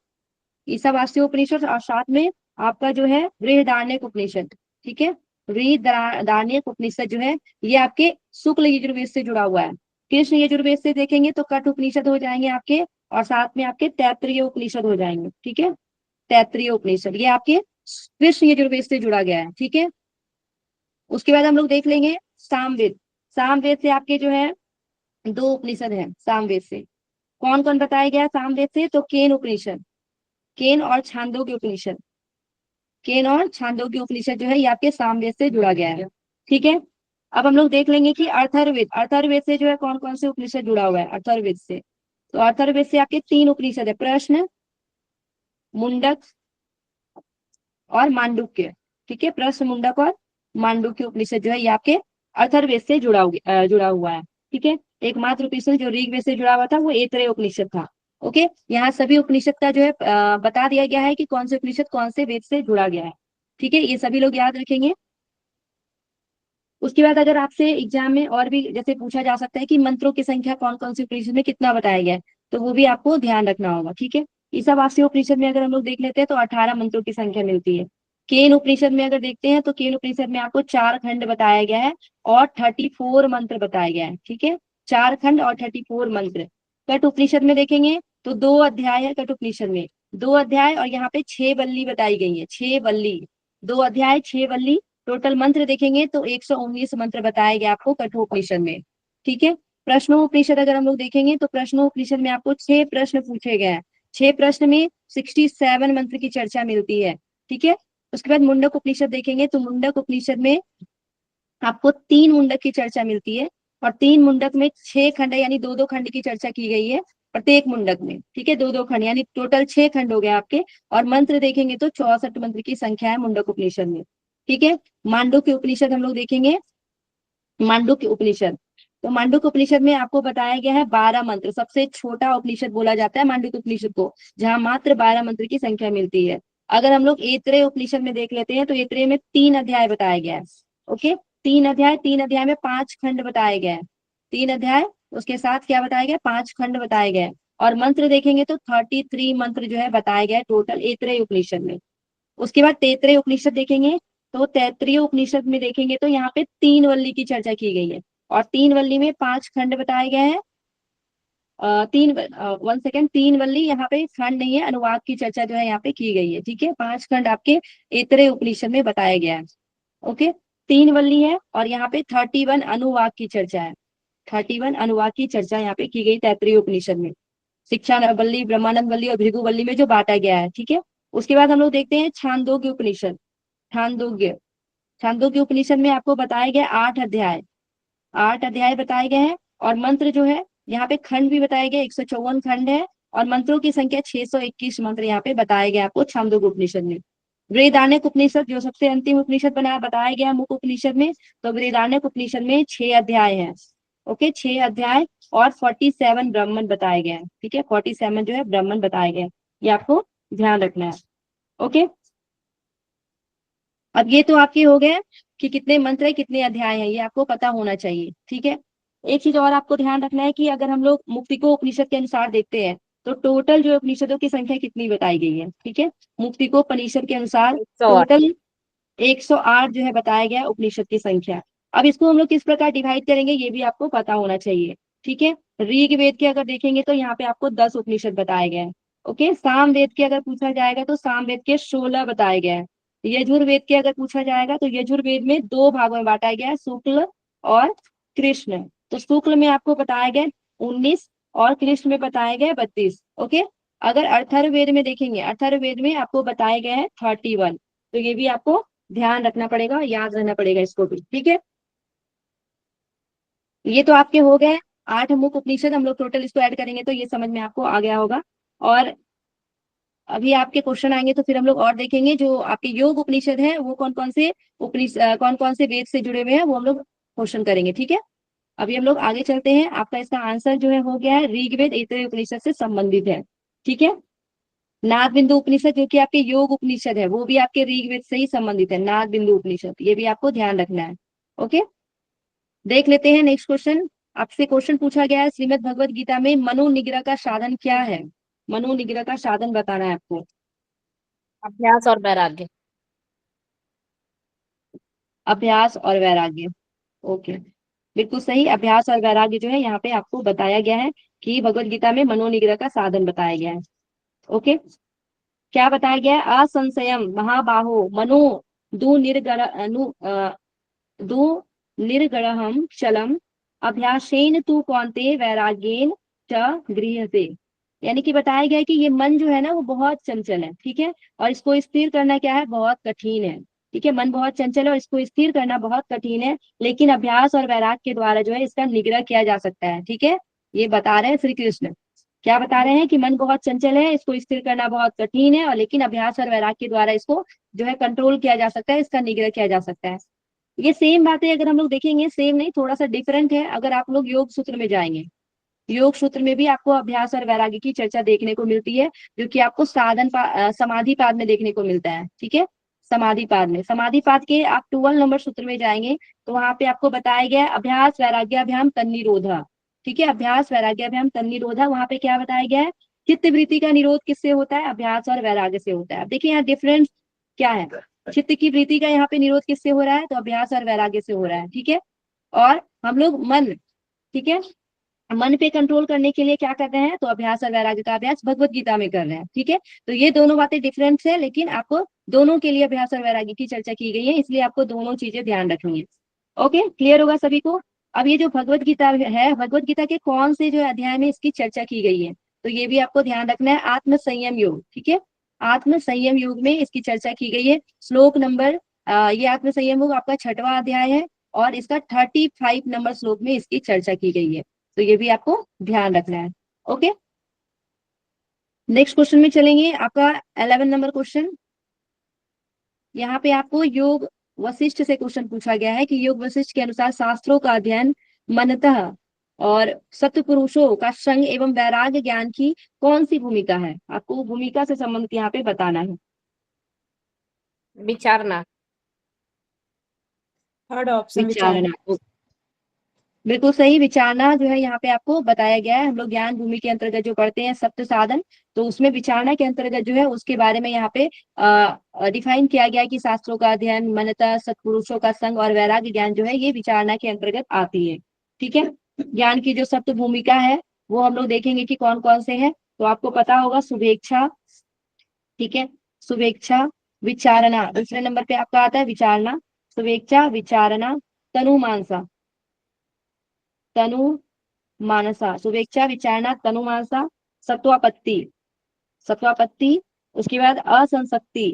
ईशावास्य उपनिषद, और साथ में आपका जो है बृहदारण्यक उपनिषद, ठीक है। बृहदारण्यक उपनिषद जो है ये आपके शुक्ल यजुर्वेद से जुड़ा हुआ है। कृष्ण यजुर्वेद से देखेंगे तो कठ उपनिषद हो जाएंगे आपके, और साथ में आपके तैत्तिरीय उपनिषद हो जाएंगे, ठीक है। तैत्तिरीय उपनिषद ये आपके कृष्ण यजुर्वेद से जुड़ा गया है, ठीक है। उसके बाद हम लोग देख लेंगे सामवेद, सामवेद से आपके जो है 2 उपनिषद है सामवेद से। कौन कौन बताया गया सामवेद से, तो केन उपनिषद, केन और छांदोग्य उपनिषद, केन और छांदोग्य उपनिषद जो है ये आपके सामवेद से जुड़ा गया है, ठीक है। अब हम लोग देख लेंगे कि अथर्ववेद, अथर्ववेद से जो है कौन कौन से उपनिषद जुड़ा हुआ है अथर्ववेद से। तो अथर्ववेद से आपके 3 उपनिषद है, प्रश्न, मुंडक और मांडुक्य, ठीक है। प्रश्न, मुंडक और मांडुक्य उपनिषद जो है ये आपके अथर्ववेद से जुड़ा हुआ है, ठीक है। एकमात्र उपनिषद जो ऋग्वेद से जुड़ा हुआ था वो ऐतरेय उपनिषद था, ओके। यहाँ सभी उपनिषद का जो है बता दिया गया है कि कौन से उपनिषद कौन से वेद से जुड़ा गया है, ठीक है, ये सभी लोग याद रखेंगे। उसके बाद अगर आपसे एग्जाम में और भी जैसे पूछा जा सकता है कि मंत्रों की संख्या कौन कौन सी उपनिषद में कितना बताया गया है, तो वो भी आपको ध्यान रखना होगा। ठीक है, ईशावास्य उपनिषद में अगर हम लोग देख लेते हैं तो 18 मंत्रों की संख्या मिलती है। केन उपनिषद में अगर देखते हैं तो केन उपनिषद में आपको 4 खंड बताया गया है और 34 मंत्र बताया गया है। ठीक है, 4 खंड और 34 मंत्र। कट उपनिषद में देखेंगे तो 2 अध्याय है कट उपनिषद में, 2 अध्याय और यहाँ पे 6 वल्ली बताई गई है, 6 वल्ली, 2 अध्याय 6 वल्ली। टोटल मंत्र देखेंगे तो 119 मंत्र बताए गए आपको कठोपनिषद में। ठीक है, प्रश्नोपनिषद अगर हम लोग देखेंगे तो प्रश्नोपनिषद में आपको 6 प्रश्न पूछे गए हैं, 6 प्रश्न में 67 मंत्र की चर्चा मिलती है। ठीक है, उसके बाद मुंडक उपनिषद देखेंगे तो मुंडक उपनिषद में आपको 3 मुंडक की चर्चा मिलती है और 3 मुंडक में 6 खंड यानी 2-2 खंड की चर्चा की गई है प्रत्येक मुंडक में। ठीक है, 2-2 खंड यानी टोटल 6 खंड हो गए आपके। और मंत्र देखेंगे तो 64 मंत्र की संख्या है मुंडक उपनिषद में। ठीक है, मांडुक्य उपनिषद हम लोग देखेंगे, मांडुक्य उपनिषद, तो मांडुक्य उपनिषद में आपको बताया गया है 12 मंत्र, सबसे छोटा उपनिषद बोला जाता है मांडुक्य उपनिषद को, जहां मात्र 12 मंत्र की संख्या मिलती है। अगर हम लोग ऐतरेय उपनिषद में देख लेते हैं तो ऐतरेय में 3 अध्याय बताया गया है। ओके, 3 अध्याय में 5 खंड बताए गए हैं, 3 अध्याय उसके साथ क्या बताया गया, 5 खंड बताए गए। और मंत्र देखेंगे तो 33 मंत्र जो है बताए गए टोटल ऐतरेय उपनिषद में। उसके बाद तैतरेय उपनिषद देखेंगे तो तैतरीय उपनिषद में देखेंगे तो यहाँ पे 3 वल्ली की चर्चा की गई है और 3 वल्ली में 5 खंड बताए गए हैं। 3 वल्ली यहाँ पे खंड नहीं है, अनुवाद की चर्चा जो है यहाँ पे की गई है। ठीक है, 5 खंड आपके ऐतरेय उपनिषद में बताया गया है। ओके, 3 वल्ली है और यहाँ पे 31 अनुवाद की चर्चा है, 31 अनुवाद की चर्चा यहाँ पे की गई तैतरीय उपनिषद में, शिक्षा वल्ली, ब्रह्मानंद वल्ली और भृगु वल्ली में जो बांटा गया है। ठीक है, उसके बाद हम लोग देखते हैं छांदोग्य उपनिषद। छांदोग्य, छांदोग्य उपनिषद में आपको बताया गया 8 अध्याय, 8 अध्याय बताए गए हैं। और मंत्र जो है यहाँ पे खंड भी बताए गए, 154 खंड है और मंत्रों की संख्या 621 मंत्र यहाँ पे बताए गए आपको छांदोग्य उपनिषद में। बृहदारण्यक उपनिषद जो सबसे अंतिम उपनिषद बना बताया गया मुख उपनिषद में, तो बृहदारण्यक उपनिषद में 6 अध्याय है। ओके, 6 अध्याय और 47 ब्राह्मण बताए गए हैं। ठीक है, 47 जो है ब्राह्मण बताए गए हैं, ये आपको ध्यान रखना है। ओके, अब ये तो आपके हो गए कि कितने मंत्र है कितने अध्याय है, ये आपको पता होना चाहिए। ठीक है, एक चीज और आपको ध्यान रखना है कि अगर हम लोग मुक्तिको उपनिषद के अनुसार देखते हैं तो टोटल जो उपनिषदों की संख्या कितनी बताई गई है। ठीक है, मुक्तिको उपनिषद के अनुसार 108। टोटल 108 जो है बताया गया उपनिषद की संख्या। अब इसको हम लोग किस प्रकार डिवाइड करेंगे ये भी आपको पता होना चाहिए। ठीक है, ऋग्वेद के अगर देखेंगे तो यहाँ पे आपको 10 उपनिषद बताए गए हैं। ओके, सामवेद के अगर पूछा जाएगा तो सामवेद के 16 बताए गए हैं। यजुर्वेद के अगर पूछा जाएगा तो यजुर्वेद में 2 भागों में बांटा गया है, शुक्ल और कृष्ण। तो शुक्ल में आपको बताया गया 19 और कृष्ण में बताया गया 32। ओके, अगर अथर्ववेद में देखेंगे, अथर्ववेद में आपको बताए गए हैं 31। तो ये भी आपको ध्यान रखना पड़ेगा, याद रहना पड़ेगा इसको भी। ठीक है, ये तो आपके हो गए 8 मुख उपनिषद, हम लोग टोटल इसको ऐड करेंगे तो ये समझ में आपको आ गया होगा। और अभी आपके क्वेश्चन आएंगे तो फिर हम लोग और देखेंगे जो आपके योग उपनिषद है वो कौन कौन से उपनिषद, कौन कौन से वेद से जुड़े हुए हैं वो हम लोग क्वेश्चन करेंगे। ठीक है, अभी हम लोग आगे चलते हैं। आपका इसका आंसर जो है हो गया है ऋग्वेद ऐतरेय उपनिषद से संबंधित है। ठीक है, नाद बिंदु उपनिषद जो कि आपके योग उपनिषद है वो भी आपके ऋग्वेद से ही संबंधित है, नाद बिंदु उपनिषद, ये भी आपको ध्यान रखना है। ओके, देख लेते हैं नेक्स्ट क्वेश्चन। आपसे क्वेश्चन पूछा गया है श्रीमद् भगवत गीता में मनो निग्रह का साधन क्या है, मनो निग्रह का साधन बताना है आपको। अभ्यास और वैराग्य। अभ्यास और वैराग्य, ओके, बिल्कुल सही, अभ्यास और वैराग्य जो है यहाँ पे आपको बताया गया है कि भगवत गीता में मनोनिग्रह का साधन बताया गया है। ओके, क्या बताया गया है, असंशयम महाबाहो मनो दु दु निर्गणहम चलम अभ्यासेन तू कौन्ते वैराग्येन च गृह्यते। यानी कि बताया गया है कि ये मन जो है ना वो बहुत चंचल है। ठीक है, और इसको स्थिर करना क्या है, बहुत कठिन है। ठीक है, मन बहुत चंचल है और इसको स्थिर करना बहुत कठिन है, लेकिन अभ्यास और वैराग्य के द्वारा जो है इसका निग्रह किया जा सकता है। ठीक है, ये बता रहे हैं श्री कृष्ण, क्या बता रहे हैं कि मन बहुत चंचल है, इसको स्थिर करना बहुत कठिन है, और लेकिन अभ्यास और वैराग्य के द्वारा इसको जो है कंट्रोल किया जा सकता है, इसका निग्रह किया जा सकता है। ये सेम बातें अगर हम लोग देखेंगे, सेम नहीं थोड़ा सा डिफरेंट है, अगर आप लोग योग सूत्र में जाएंगे, योग सूत्र में भी आपको अभ्यास और वैराग्य की चर्चा देखने को मिलती है, जो कि आपको समाधि पाद में देखने को मिलता है। ठीक है, समाधिपाद में। समाधिपाद के आप 12 नंबर सूत्र में जाएंगे तो वहां पे आपको बताया गया है अभ्यास वैराग्याभ्याम तन्निरोधा। ठीक है, अभ्यास वैराग्याभ्याम तन्निरोधा, वहां पे क्या बताया गया है, चित्त वृत्ति का निरोध किससे होता है, अभ्यास और वैराग्य से होता है। अब देखिए यहाँ डिफरेंस क्या है, चित्त की वृत्ति का यहाँ पे निरोध किससे हो रहा है, तो अभ्यास और वैराग्य से हो रहा है। ठीक है, और हम लोग मन, ठीक है, मन पे कंट्रोल करने के लिए क्या कर रहे हैं, तो अभ्यास और वैराग्य का अभ्यास भगवत गीता में कर रहे हैं। ठीक है, तो ये दोनों बातें डिफरेंट है, लेकिन आपको दोनों के लिए अभ्यास और वैराग्य की चर्चा की गई है, इसलिए आपको दोनों चीजें ध्यान रखनी है। ओके, क्लियर होगा सभी को। अब ये जो भगवत गीता है, भगवत गीता के कौन से जो अध्याय में इसकी चर्चा की गई है, तो ये भी आपको ध्यान रखना है, आत्म संयम योग। ठीक है, आत्म संयम योग में इसकी चर्चा की गई है। श्लोक नंबर ये आत्म संयम योग आपका 6वां अध्याय है और इसका 35 नंबर श्लोक में इसकी चर्चा की गई है, तो ये भी आपको ध्यान रखना है। ओके, नेक्स्ट क्वेश्चन में चलेंगे, आपका 11 नंबर क्वेश्चन। यहाँ पे आपको योग वशिष्ठ से क्वेश्चन पूछा गया है कि योग वशिष्ठ के अनुसार शास्त्रों का अध्ययन मनतः और सत्पुरुषों का संग एवं वैराग्य ज्ञान की कौन सी भूमिका है, आपको भूमिका से संबंधित यहाँ पे बताना है। विचारना, थर्ड ऑप्शन विचारना। विचारना, बिल्कुल सही, विचारना जो है यहाँ पे आपको बताया गया है। हम लोग ज्ञान भूमि के अंतर्गत जो पढ़ते हैं सप्त साधन, तो उसमें विचारना के अंतर्गत जो है उसके बारे में यहाँ पे डिफाइन किया गया है कि शास्त्रों का अध्ययन, मनता, सत्पुरुषों का संग और वैराग्य ज्ञान जो है ये विचारना के अंतर्गत आती है। ठीक है, ज्ञान की जो सप्त भूमिका है वो हम लोग देखेंगे कि कौन कौन से है, तो आपको पता होगा शुभेच्छा, ठीक है, शुभेच्छा, विचारना, दूसरे नंबर पे आपका आता है विचारना, शुभेच्छा, विचारना, तनुमानसा, तनु मानसा, शुभेच्छा, विचारना, तनु मानसा, सत्वापत्ति, सत्वापत्ति, उसके बाद असंशक्ति,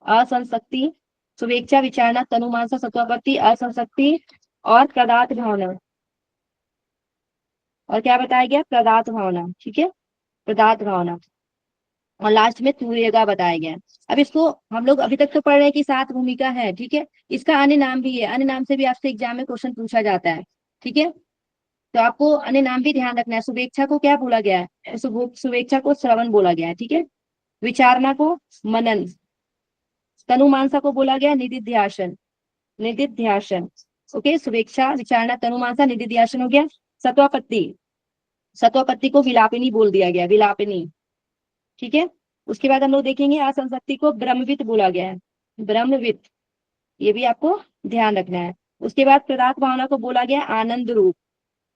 असंशक्ति, शुभेच्छा, विचारना, तनु मानसा, सत्वापत्ति, असंशक्ति और प्रदात भावना, और क्या बताया गया, प्रदात भावना। ठीक है, प्रदात भावना, और लास्ट में तूर्यगा बताया गया है। अब इसको हम लोग अभी तक तो पढ़ रहे हैं कि 7 भूमिका है। ठीक है, इसका अन्य नाम भी है, अन्य नाम से भी आपसे एग्जाम में क्वेश्चन पूछा जाता है। ठीक है, तो आपको अन्य नाम भी ध्यान रखना है। शुभेच्छा को क्या बोला गया है, शुभेच्छा को श्रवण बोला गया है। ठीक है, विचारणा को मनन, तनुमानसा को बोला गया निदिध्यासन, निदिध्यासन। ओके, शुभेच्छा, विचारणा, तनुमानसा, निदिध्यासन हो गया। सत्वापत्ति, सत्वापत्ति को विलापिनी बोल दिया गया, विलापिनी। ठीक है, उसके बाद हम लोग देखेंगे असंशक्ति को ब्रह्मविद बोला गया है, ब्रह्मविद, ये भी आपको ध्यान रखना है। उसके बाद प्रदात भावना को बोला गया आनंद रूप,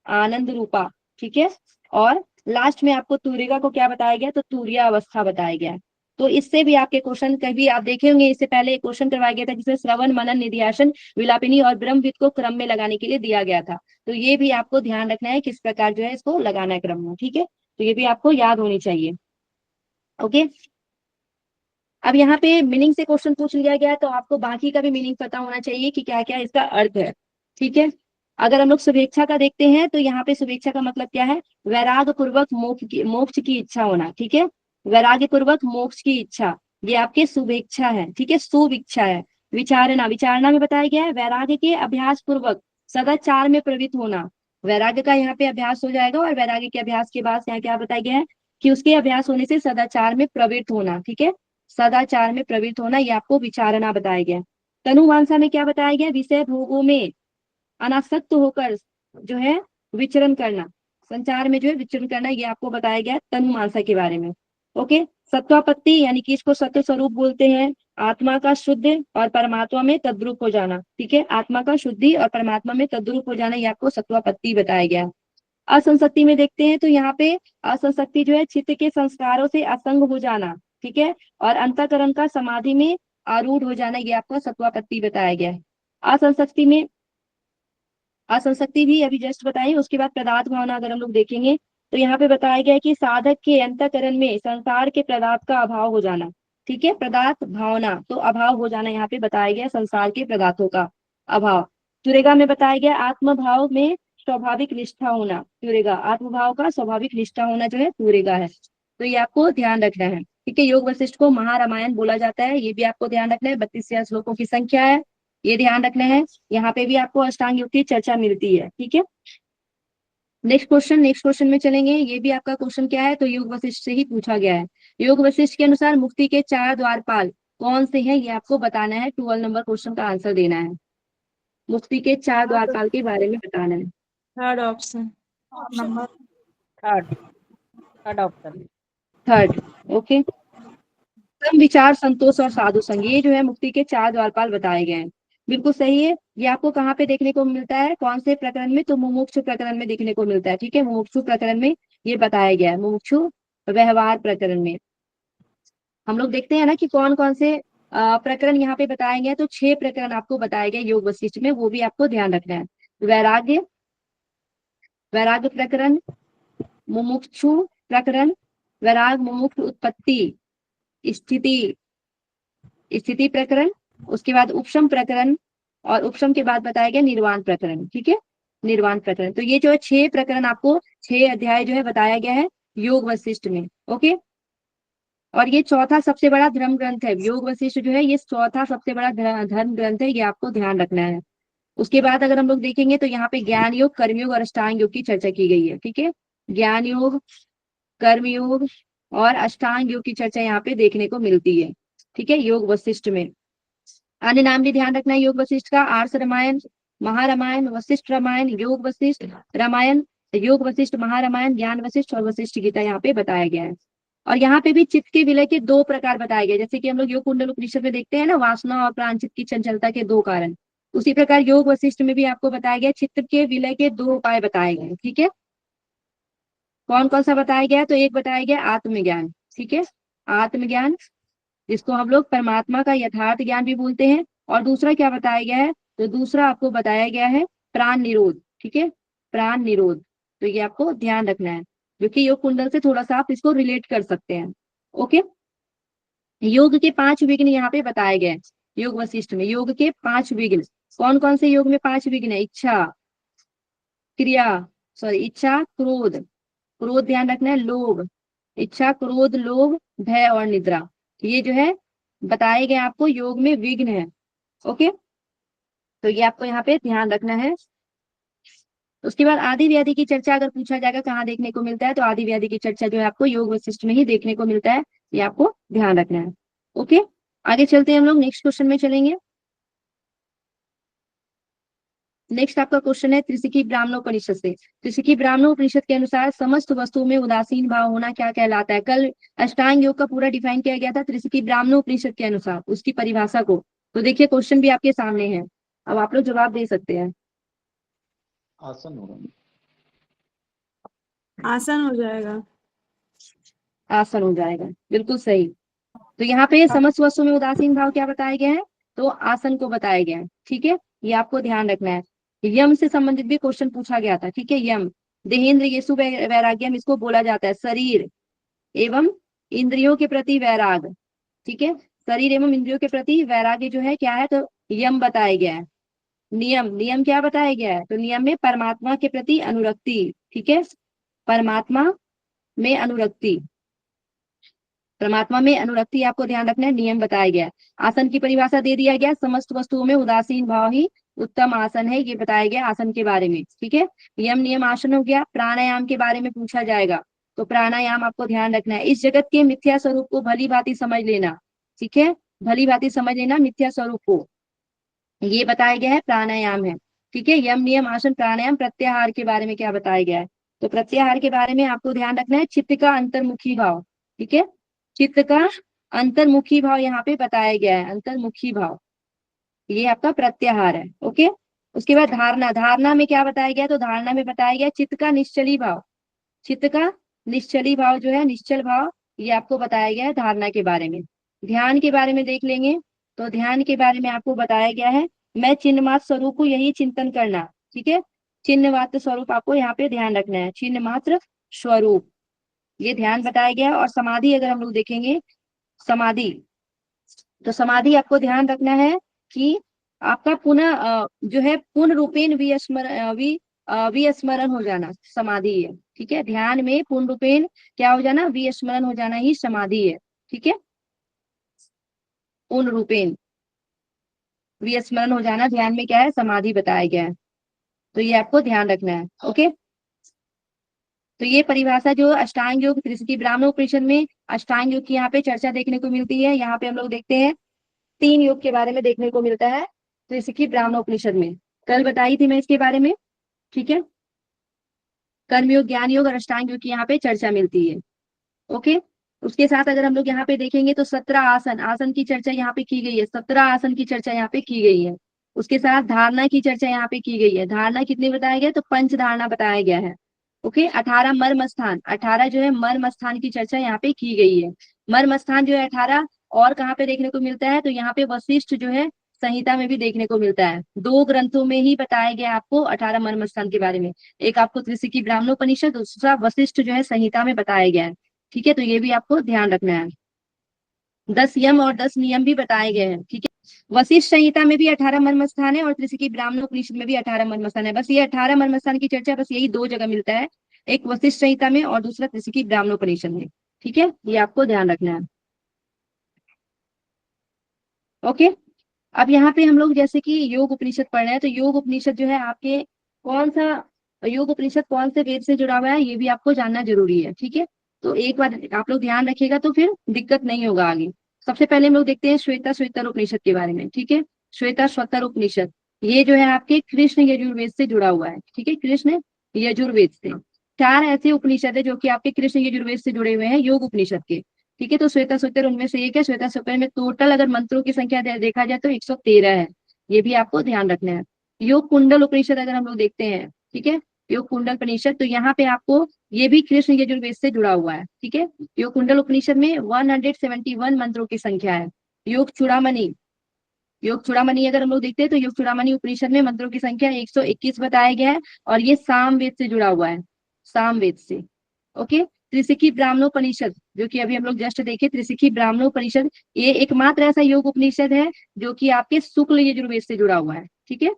आनंद रूपा। ठीक है, और लास्ट में आपको तूरिका को क्या बताया गया, तो तूर्य अवस्था बताया गया। तो इससे भी आपके क्वेश्चन कभी आप देखे होंगे, इससे पहले एक क्वेश्चन करवाया गया था जिसमें श्रवण, मनन, निध्यासन, विलापिनी और ब्रह्मविद को क्रम में लगाने के लिए दिया गया था। तो ये भी आपको ध्यान रखना है किस प्रकार जो है इसको लगाना है क्रम में। ठीक है, तो ये भी आपको याद होनी चाहिए। ओके, अब यहाँ पे मीनिंग से क्वेश्चन पूछ लिया गया है, तो आपको बाकी का भी मीनिंग पता होना चाहिए कि क्या क्या इसका अर्थ है। ठीक है, अगर हम लोग शुभेच्छा का देखते हैं तो यहाँ पे शुभेच्छा का मतलब क्या है, वैराग्य पूर्वक मोक्ष की इच्छा होना। ठीक है, वैराग्य पूर्वक मोक्ष की इच्छा, ये आपके शुभेच्छा है। ठीक है, शुभ इच्छा है। विचारणा, विचारणा में बताया गया है वैराग्य के अभ्यास पूर्वक सदाचार में प्रवृत्त होना, वैराग्य का यहाँ पे अभ्यास हो जाएगा, और वैराग्य के अभ्यास के बाद यहाँ क्या बताया गया है कि उसके अभ्यास होने से सदाचार में प्रवृत्त होना। ठीक है, सदाचार में प्रवृत्त होना, ये आपको विचारणा बताया गया। तनुवांसा में क्या बताया गया, विषय भोगों में अनासक्त होकर जो है विचरण करना, संचार में जो है विचरण करना, ये आपको बताया गया तनुमानसा के बारे में। ओके, सत्वापत्ति यानी कि इसको सत्य स्वरूप बोलते हैं, आत्मा का शुद्ध और परमात्मा में तद्रूप हो जाना। ठीक है, आत्मा का शुद्धि और परमात्मा में तद्रूप हो जाना, ये आपको सत्वापत्ति बताया गया। असंशक्ति में देखते हैं तो यहाँ पे असंशक्ति जो है चित्त के संस्कारों से असंग हो जाना। ठीक है, और अंतःकरण का समाधि में आरूढ़ हो जाना, ये आपको सत्वापत्ति बताया गया है। असंशक्ति में, असंशक्ति भी अभी जस्ट बताई। उसके बाद प्रदात भावना अगर हम लोग देखेंगे तो यहाँ पे बताया गया है कि साधक के अंतःकरण में संसार के पदार्थ का अभाव हो जाना। ठीक है, पदार्थ भावना तो अभाव हो जाना, यहाँ पे बताया गया संसार के पदार्थों का अभाव। तुरेगा में बताया गया आत्मभाव में स्वाभाविक निष्ठा होना, तुरेगा, आत्मभाव का स्वाभाविक निष्ठा होना जो है तुरेगा है। तो ये आपको ध्यान रखना है। ठीक है, योग वशिष्ठ को महारामायण बोला जाता है, ये भी आपको ध्यान रखना है। 32 श्लोकों की संख्या है, ये ध्यान रखना है। यहाँ पे भी आपको अष्टांग योग की चर्चा मिलती है। ठीक है, नेक्स्ट क्वेश्चन, नेक्स्ट क्वेश्चन में चलेंगे। ये भी आपका क्वेश्चन क्या है, तो योग वशिष्ठ से ही पूछा गया है। योग वशिष्ठ के अनुसार मुक्ति के 4 द्वारपाल कौन से हैं ये आपको बताना है, 12 नंबर क्वेश्चन का आंसर देना है। मुक्ति के 4 द्वारपाल के बारे में बताना है। Third option number third third option. Third, okay. सम विचार, संतोष और साधु संग, ये जो है मुक्ति के 4 द्वारपाल बताए गए हैं। बिल्कुल सही है। ये आपको कहाँ पे देखने को मिलता है, कौन से प्रकरण में, तो मुमुक्षु प्रकरण में देखने को मिलता है। ठीक है, मुमुक्षु प्रकरण में ये बताया गया है, मुमुक्षु व्यवहार प्रकरण में। हम लोग देखते हैं ना कि कौन कौन से प्रकरण यहाँ पे बताए गए हैं। तो 6 प्रकरण आपको बताए गए योग वशिष्ठ में, वो भी आपको ध्यान रखना है। वैराग्य, वैराग्य प्रकरण, मुमुक्षु प्रकरण, वैराग मुमुक्षु उत्पत्ति, स्थिति, स्थिति प्रकरण, उसके बाद उपशम प्रकरण, और उपशम के बाद बताया गया निर्वाण प्रकरण। ठीक है, निर्वाण प्रकरण। तो ये जो है 6 प्रकरण आपको, 6 अध्याय जो है बताया गया है योग वशिष्ठ में। ओके, और ये चौथा सबसे बड़ा धर्म ग्रंथ है योग वशिष्ठ जो है, ये चौथा सबसे बड़ा धर्म ग्रंथ है, ये आपको ध्यान रखना है। उसके बाद अगर हम लोग देखेंगे तो यहाँ पे ज्ञान योग, कर्मयोग और अष्टांग योग की चर्चा की गई है। ठीक है, ज्ञान योग, कर्म योग और अष्टांग योग की चर्चा यहाँ पे देखने को मिलती है। ठीक है, योग वशिष्ठ में। अन्य नाम भी ध्यान रखना है योग वशिष्ठ का, आर्ष रामायण, महारामायण, वशिष्ठ रामायण, योग वशिष्ठ रामायण, योग वशिष्ठ महारामायण, ज्ञान वशिष्ठ और वशिष्ठ गीता यहाँ पे बताया गया है। और यहाँ पे भी चित्त के विलय के 2 प्रकार बताए गए, जैसे कि हम लोग योग कुंडल उपनिषद में देखते हैं ना, वासना और प्राणचित की चंचलता के 2 कारण। उसी प्रकार योग वशिष्ठ में भी आपको बताया गया चित्त के विलय के 2 उपाय बताए गए। ठीक है, कौन कौन सा बताया गया, तो एक बताया गया आत्मज्ञान। ठीक है, आत्मज्ञान, जिसको हम लोग परमात्मा का यथार्थ ज्ञान भी बोलते हैं। और दूसरा क्या बताया गया है, तो दूसरा आपको बताया गया है प्राण निरोध। ठीक है, प्राण निरोध। तो ये आपको ध्यान रखना है, जो कि योग कुंडल से थोड़ा सा आप इसको रिलेट कर सकते हैं। ओके, योग के 5 विघ्न यहाँ पे बताए गए योग वशिष्ठ में। योग के 5 विघ्न, कौन कौन से योग में 5 विघ्न है, इच्छा, क्रिया, सॉरी इच्छा, क्रोध, क्रोध ध्यान रखना है, लोभ, इच्छा, क्रोध, लोभ, भय और निद्रा, ये जो है बताए गए आपको योग में विघ्न है। ओके, तो ये आपको यहाँ पे ध्यान रखना है। उसके बाद आदि व्याधि की चर्चा अगर पूछा जाएगा कहाँ देखने को मिलता है, तो आदि व्याधि की चर्चा जो है आपको योग वशिष्ठ में ही देखने को मिलता है, ये आपको ध्यान रखना है। ओके, आगे चलते हैं हम लोग, नेक्स्ट क्वेश्चन में चलेंगे। नेक्स्ट आपका क्वेश्चन है त्रिशिकी ब्राह्मणोपनिषद से। त्रिशिकी ब्राह्मणोपनिषद के अनुसार समस्त वस्तुओं में उदासीन भाव होना क्या कहलाता है। कल अष्टांग योग का पूरा डिफाइन किया गया था त्रिशिकी ब्राह्मणोपनिषद के अनुसार, उसकी परिभाषा को। तो देखिए क्वेश्चन भी आपके सामने है, अब आप लोग जवाब दे सकते हैं। आसन होगा, आसन हो जाएगा। आसन हो जाएगा, बिल्कुल सही। तो यहाँ पे समस्त वस्तुओं में उदासीन भाव क्या बताया गया है, तो आसन को बताया गया है। ठीक है, ये आपको ध्यान रखना है। यम से संबंधित भी क्वेश्चन पूछा गया था। ठीक है, यम देहेंद्र येसु वैराग्यम, इसको बोला जाता है शरीर एवं इंद्रियों के प्रति वैराग। ठीक है, शरीर एवं इंद्रियों के प्रति वैराग्य जो है क्या है, तो यम बताया गया है। नियम, नियम क्या बताया गया है, तो नियम में परमात्मा के प्रति अनुरक्ति। ठीक है, परमात्मा में अनुरक्ति, परमात्मा में अनुरक्ति आपको ध्यान रखना है, नियम बताया गया है। आसन की परिभाषा दे दिया गया, समस्त वस्तुओं में उदासीन भाव ही उत्तम आसन है, ये बताया गया आसन के बारे में। ठीक है, यम नियम आसन हो गया। प्राणायाम के बारे में पूछा जाएगा, तो प्राणायाम आपको ध्यान रखना है। इस जगत के मिथ्या स्वरूप को भली भांति समझ लेना। ठीक है, भली भांति समझ लेना मिथ्या स्वरूप को, ये बताया गया है प्राणायाम है। ठीक है, यम नियम आसन प्राणायाम। प्रत्याहार के बारे में क्या बताया गया है, तो प्रत्याहार के बारे में आपको ध्यान रखना है चित्त का अंतर्मुखी भाव। ठीक है, चित्त का अंतर्मुखी भाव यहाँ पे बताया गया है, अंतर्मुखी भाव, ये आपका प्रत्याहार है। ओके, उसके बाद धारणा, धारणा में क्या बताया गया, तो धारणा में बताया गया चित्त का निश्चली भाव। चित्त का निश्चली भाव जो है, निश्चल भाव, ये आपको बताया गया है धारणा के बारे में। ध्यान के बारे में देख लेंगे, तो ध्यान के बारे में आपको बताया गया है मैं चिन्ह मात्र स्वरूप को यही चिंतन करना। ठीक है, चिन्ह मात्र स्वरूप आपको यहाँ पे ध्यान रखना है, चिन्ह मात्र स्वरूप, ये ध्यान बताया गया है। और समाधि अगर हम लोग देखेंगे, समाधि, तो समाधि आपको ध्यान रखना है कि आपका पुनः जो है पूर्ण रूपेण विस्मरण हो जाना समाधि है। ठीक है, ध्यान में पूर्ण रूपेण क्या हो जाना, विस्मरण हो जाना ही समाधि है। ठीक है, पूर्ण रूपेण विस्मरण हो जाना ध्यान में क्या है, समाधि बताया गया है, तो ये आपको ध्यान रखना है। ओके, तो ये परिभाषा जो अष्टांग योग त्रिशती ब्राह्मणोपनिषद में अष्टांग योग की यहाँ पे चर्चा देखने को मिलती है। यहाँ पे हम लोग देखते हैं 3 योग के बारे में देखने को मिलता है त्रिशिकी ब्राह्मणोपनिषद में। कल बताई थी मैं इसके बारे में, ठीक है। कर्मयोग, ज्ञान योग और अष्टांग योग की यहाँ पे चर्चा मिलती है। ओके, उसके साथ अगर हम लोग यहाँ पे देखेंगे तो 17 आसन, आसन की चर्चा यहाँ पे की गई है, 17 आसन की चर्चा यहाँ पे की गई है। उसके साथ धारणा की चर्चा यहाँ पे की गई है। धारणा कितनी बताया गया, तो 5 धारणा बताया गया है। ओके, 18 मर्म स्थान, 18 जो है मर्म स्थान की चर्चा यहाँ पे की गई है। मर्म स्थान जो है 18 और कहाँ पे देखने को मिलता है, तो यहाँ पे वशिष्ठ जो है संहिता में भी देखने को मिलता है। 2 ग्रंथों में ही बताया गया आपको 18 मर्म स्थान के बारे में। एक आपको त्रिशिकी ब्राह्मणोपनिषद, दूसरा वशिष्ठ जो है संहिता में बताया गया है, ठीक है। तो ये भी आपको ध्यान रखना है। 10 यम और 10 नियम भी बताए गए हैं, ठीक है। वशिष्ठ संहिता में भी 18 मर्म स्थान है और त्रिशिकी ब्राह्मणोपनिषद में भी 18 मर्म स्थान है। बस ये 18 मर्म स्थान की चर्चा बस यही 2 जगह मिलता है, एक वशिष्ठ संहिता में और दूसरा त्रिशिकी ब्राह्मणोपनिषद में, ठीक है। ये आपको ध्यान रखना है। ओके, अब यहाँ पे हम लोग जैसे कि योग उपनिषद पढ़ रहे हैं, तो योग उपनिषद जो है आपके कौन सा, योग उपनिषद कौन से वेद से जुड़ा हुआ है ये भी आपको जानना जरूरी है, ठीक है। तो एक बार आप लोग ध्यान रखिएगा तो फिर दिक्कत नहीं होगा आगे। सबसे पहले हम लोग देखते हैं श्वेता श्वेतर उपनिषद के बारे में, ठीक है। श्वेता श्वेतर उपनिषद ये जो है आपके कृष्ण यजुर्वेद से जुड़ा हुआ है, ठीक है, कृष्ण यजुर्वेद से। 4 ऐसे उपनिषद है जो कि आपके कृष्ण यजुर्वेद से जुड़े हुए हैं योग उपनिषद के, ठीक है। तो श्वेता श्वेतर उनमें से एक है। श्वेता श्वेतर में टोटल अगर मंत्रों की संख्या देखा जाए तो 113 है, ये भी आपको ध्यान रखना है। योग कुंडल उपनिषद अगर हम लोग देखते हैं, ठीक है, योग कुंडल उपनिषद, तो यहाँ पे आपको ये भी कृष्ण यजुर्वेद से जुड़ा हुआ है, ठीक है। योग कुंडल उपनिषद में 171 मंत्रों की संख्या है। योग चूड़ामणि, योग चूड़ामणि अगर हम लोग देखते हैं तो योग चूड़ामणि उपनिषद में मंत्रों की संख्या 121 बताया गया है और ये सामवेद से जुड़ा हुआ है, सामवेद से। ओके, त्रिशिकी ब्राह्मणोपनिषद जो कि अभी हम लोग जस्ट देखे, त्रिशिकी ब्राह्मणोपनिषद ये एकमात्र ऐसा योग उपनिषद है जो कि आपके शुक्ल यजुर्वेद से जुड़ा हुआ है, ठीक है।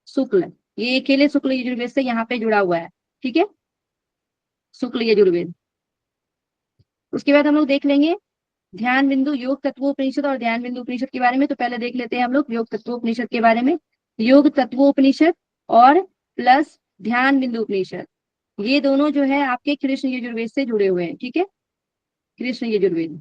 शुक्ल, ये अकेले शुक्ल यजुर्वेद से यहाँ पे जुड़ा हुआ है, ठीक है, शुक्ल यजुर्वेद। उसके बाद हम लोग देख लेंगे ध्यान बिंदु योग तत्वोपनिषद और ध्यान बिंदु उपनिषद के बारे में। तो पहले देख लेते हैं हम लोग योग तत्वोपनिषद के बारे में। योग तत्वोपनिषद और प्लस ध्यान बिंदु उपनिषद, ये दोनों जो है आपके कृष्ण यजुर्वेद से जुड़े हुए हैं, ठीक है, कृष्ण यजुर्वेद,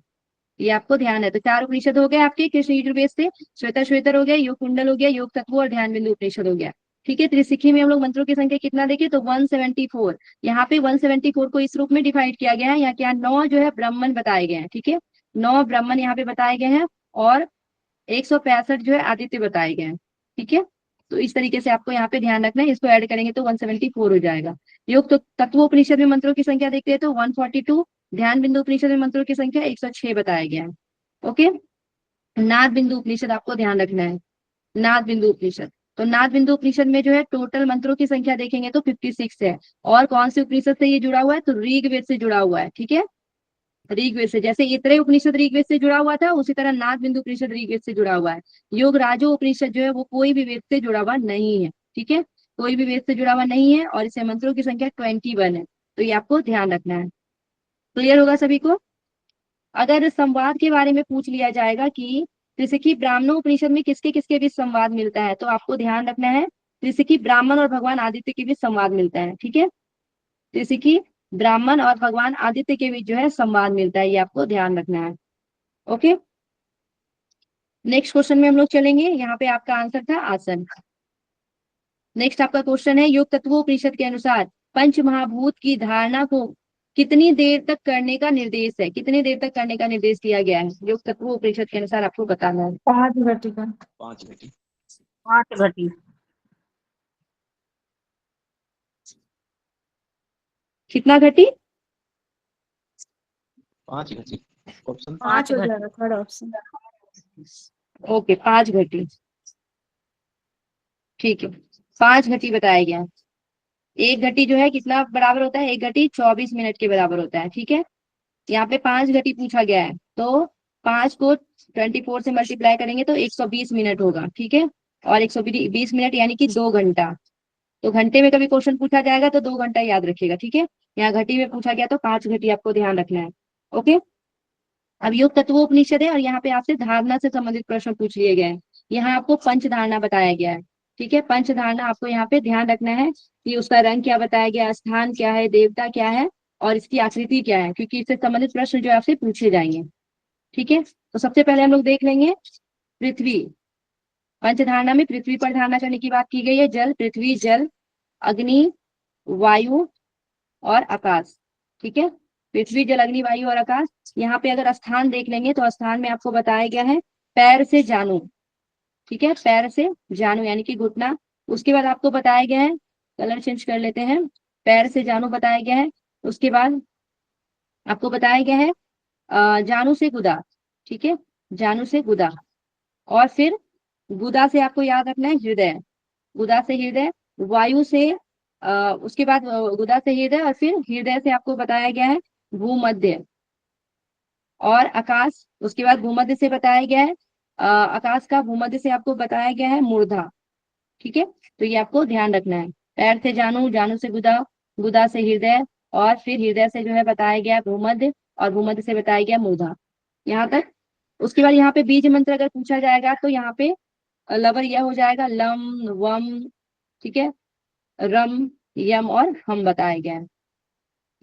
ये आपको ध्यान है। तो 4 उपनिषद हो गए आपके कृष्ण यजुर्वेद से। श्वेता श्वेतर हो गया, योग कुंडल हो गया, योग तत्व और ध्यान बिंदु उपनिषद हो गया, ठीक है। त्रिशिखी में हम लोग मंत्रों की संख्या कितना देखे, तो 174। यहाँ पे 174 को इस रूप में डिवाइड किया गया है, यहाँ क्या 9 जो है ब्राह्मण बताए गए हैं, ठीक है, 9 ब्राह्मण यहाँ पे बताए गए हैं और 165 जो है आदित्य बताए गए हैं, ठीक है। तो इस तरीके से आपको यहाँ पे ध्यान रखना है, इसको ऐड करेंगे तो 174 हो जाएगा। योग तो तत्वोपनिषद में मंत्रों की संख्या देखते हैं तो 142, ध्यान बिंदु उपनिषद में मंत्रों की संख्या 106 बताया गया है। ओके, नाद बिंदु उपनिषद आपको ध्यान रखना है, नाद बिंदु उपनिषद। तो नाद बिंदु उपनिषद में जो है टोटल मंत्रों की संख्या देखेंगे तो 56 है। और कौन से उपनिषद से ये जुड़ा हुआ है, तो ऋग्वेद से जुड़ा हुआ है, ठीक है, ऋग्वेद से। जैसे इतरे उपनिषद ऋग्वेद से जुड़ा हुआ था, उसी तरह नाद बिंदु उपनिषद ऋग्वेद से जुड़ा हुआ है। योग राजो उपनिषद जो है वो कोई भी वेद से जुड़ा हुआ नहीं है, ठीक है, कोई भी वेद से जुड़ा हुआ नहीं है और इसे मंत्रों की संख्या 21 है। तो ये आपको ध्यान रखना है। क्लियर होगा सभी को। अगर संवाद के बारे में पूछ लिया जाएगा कि त्रिशिखी ब्राह्मणों उपनिषद में किसके किसके बीच संवाद मिलता है, तो आपको ध्यान रखना है त्रिशिखी ब्राह्मण और भगवान आदित्य के बीच संवाद मिलता है, ठीक है, त्रिशिखी ब्राह्मण और भगवान आदित्य के बीच जो है संवाद मिलता है, ये आपको ध्यान रखना है। ओके, नेक्स्ट क्वेश्चन में हम लोग चलेंगे। यहाँ पे आपका आंसर था आसन। नेक्स्ट आपका क्वेश्चन है योग तत्वोपनिषद के अनुसार पंच महाभूत की धारणा को कितनी देर तक करने का निर्देश है, कितनी देर तक करने का निर्देश दिया गया है योग तत्वोपनिषद के अनुसार, आपको बताना है। 5 घटिका, 5 घटी, 5 घटी, कितना घटी, 5 घटी, ऑप्शन 5 हो घटी। जाएगा थर्ड ऑप्शन। ओके, 5 घटी, ठीक है, 5 घटी बताया गया है। एक घटी जो है कितना बराबर होता है, एक घटी 24 मिनट के बराबर होता है, ठीक है। यहाँ पे 5 घटी पूछा गया है तो 5 को 24 से मल्टीप्लाई करेंगे तो 120 मिनट होगा, ठीक है, और 120 मिनट यानी कि 2 घंटा। तो घंटे में कभी क्वेश्चन पूछा जाएगा तो 2 घंटा याद रखिएगा, ठीक है। यहाँ घटी में पूछा गया तो 5 घटी आपको ध्यान रखना है। ओके, अब योग तत्वोपनिषद है और यहाँ पे आपसे धारणा से संबंधित प्रश्न पूछ लिए गए हैं। यहाँ आपको पंच धारणा बताया गया है, ठीक है, पंच धारणा आपको यहाँ पे ध्यान रखना है कि उसका रंग क्या बताया गया, स्थान क्या है, देवता क्या है और इसकी आकृति क्या है, क्योंकि इससे संबंधित प्रश्न जो आपसे पूछे जाएंगे, ठीक है। तो सबसे पहले हम लोग देख लेंगे पृथ्वी, पंचधारणा में पृथ्वी पर धारणा करने की बात की गई है। जल, पृथ्वी, जल, अग्नि, वायु और आकाश। ठीक है, पृथ्वी, जल, अग्नि, वायु और आकाश। यहाँ पे अगर स्थान देख लेंगे तो स्थान में आपको बताया गया है पैर से जानू। ठीक है, पैर से जानू यानी कि घुटना। उसके बाद आपको बताया गया है, कलर चेंज कर लेते हैं, पैर से जानू बताया गया है। उसके बाद आपको बताया गया है जानू से गुदा। ठीक है, जानू से गुदा। और फिर गुदा से आपको याद रखना है हृदय, गुदा से हृदय। वायु से उसके बाद गुदा से हृदय, और फिर हृदय से आपको बताया गया है भूमध्य और आकाश। उसके बाद भूमध्य से बताया गया है आकाश का भूमध्य से आपको बताया गया है मूर्धा। ठीक है, तो ये आपको ध्यान रखना है। पैर से जानू, जानू से गुदा, गुदा से हृदय, और फिर हृदय से जो है बताया गया भूमध्य, और भूमध्य से बताया गया मूर्धा, यहाँ तक। उसके बाद यहाँ पे बीज मंत्र अगर पूछा जाएगा तो यहाँ पे लवर यह हो जाएगा लम, वम, ठीक है, रम, यम और हम बताया गया है।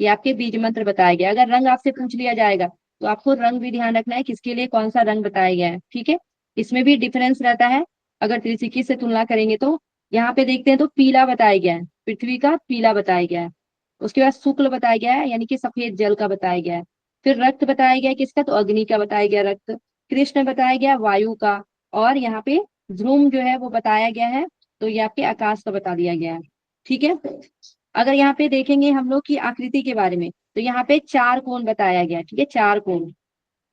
ये आपके बीज मंत्र बताया गया। अगर रंग आपसे पूछ लिया जाएगा तो आपको रंग भी ध्यान रखना है, किसके लिए कौन सा रंग बताया गया है। ठीक है, इसमें भी डिफरेंस रहता है अगर त्रिशिकी से तुलना करेंगे तो। यहाँ पे देखते हैं तो पीला बताया गया है, पृथ्वी का पीला बताया गया है। उसके बाद शुक्ल बताया गया है यानी कि सफेद जल का बताया गया है। फिर रक्त बताया गया है किसका, तो अग्नि का बताया गया रक्त। कृष्ण बताया गया वायु का, और यहाँ पे ध्रुम जो है वो बताया गया है, तो ये आपके आकाश का बता दिया गया है। ठीक है, अगर यहाँ पे देखेंगे हम लोग की आकृति के बारे में तो यहाँ पे चार कोण बताया गया। ठीक है, चार कोण,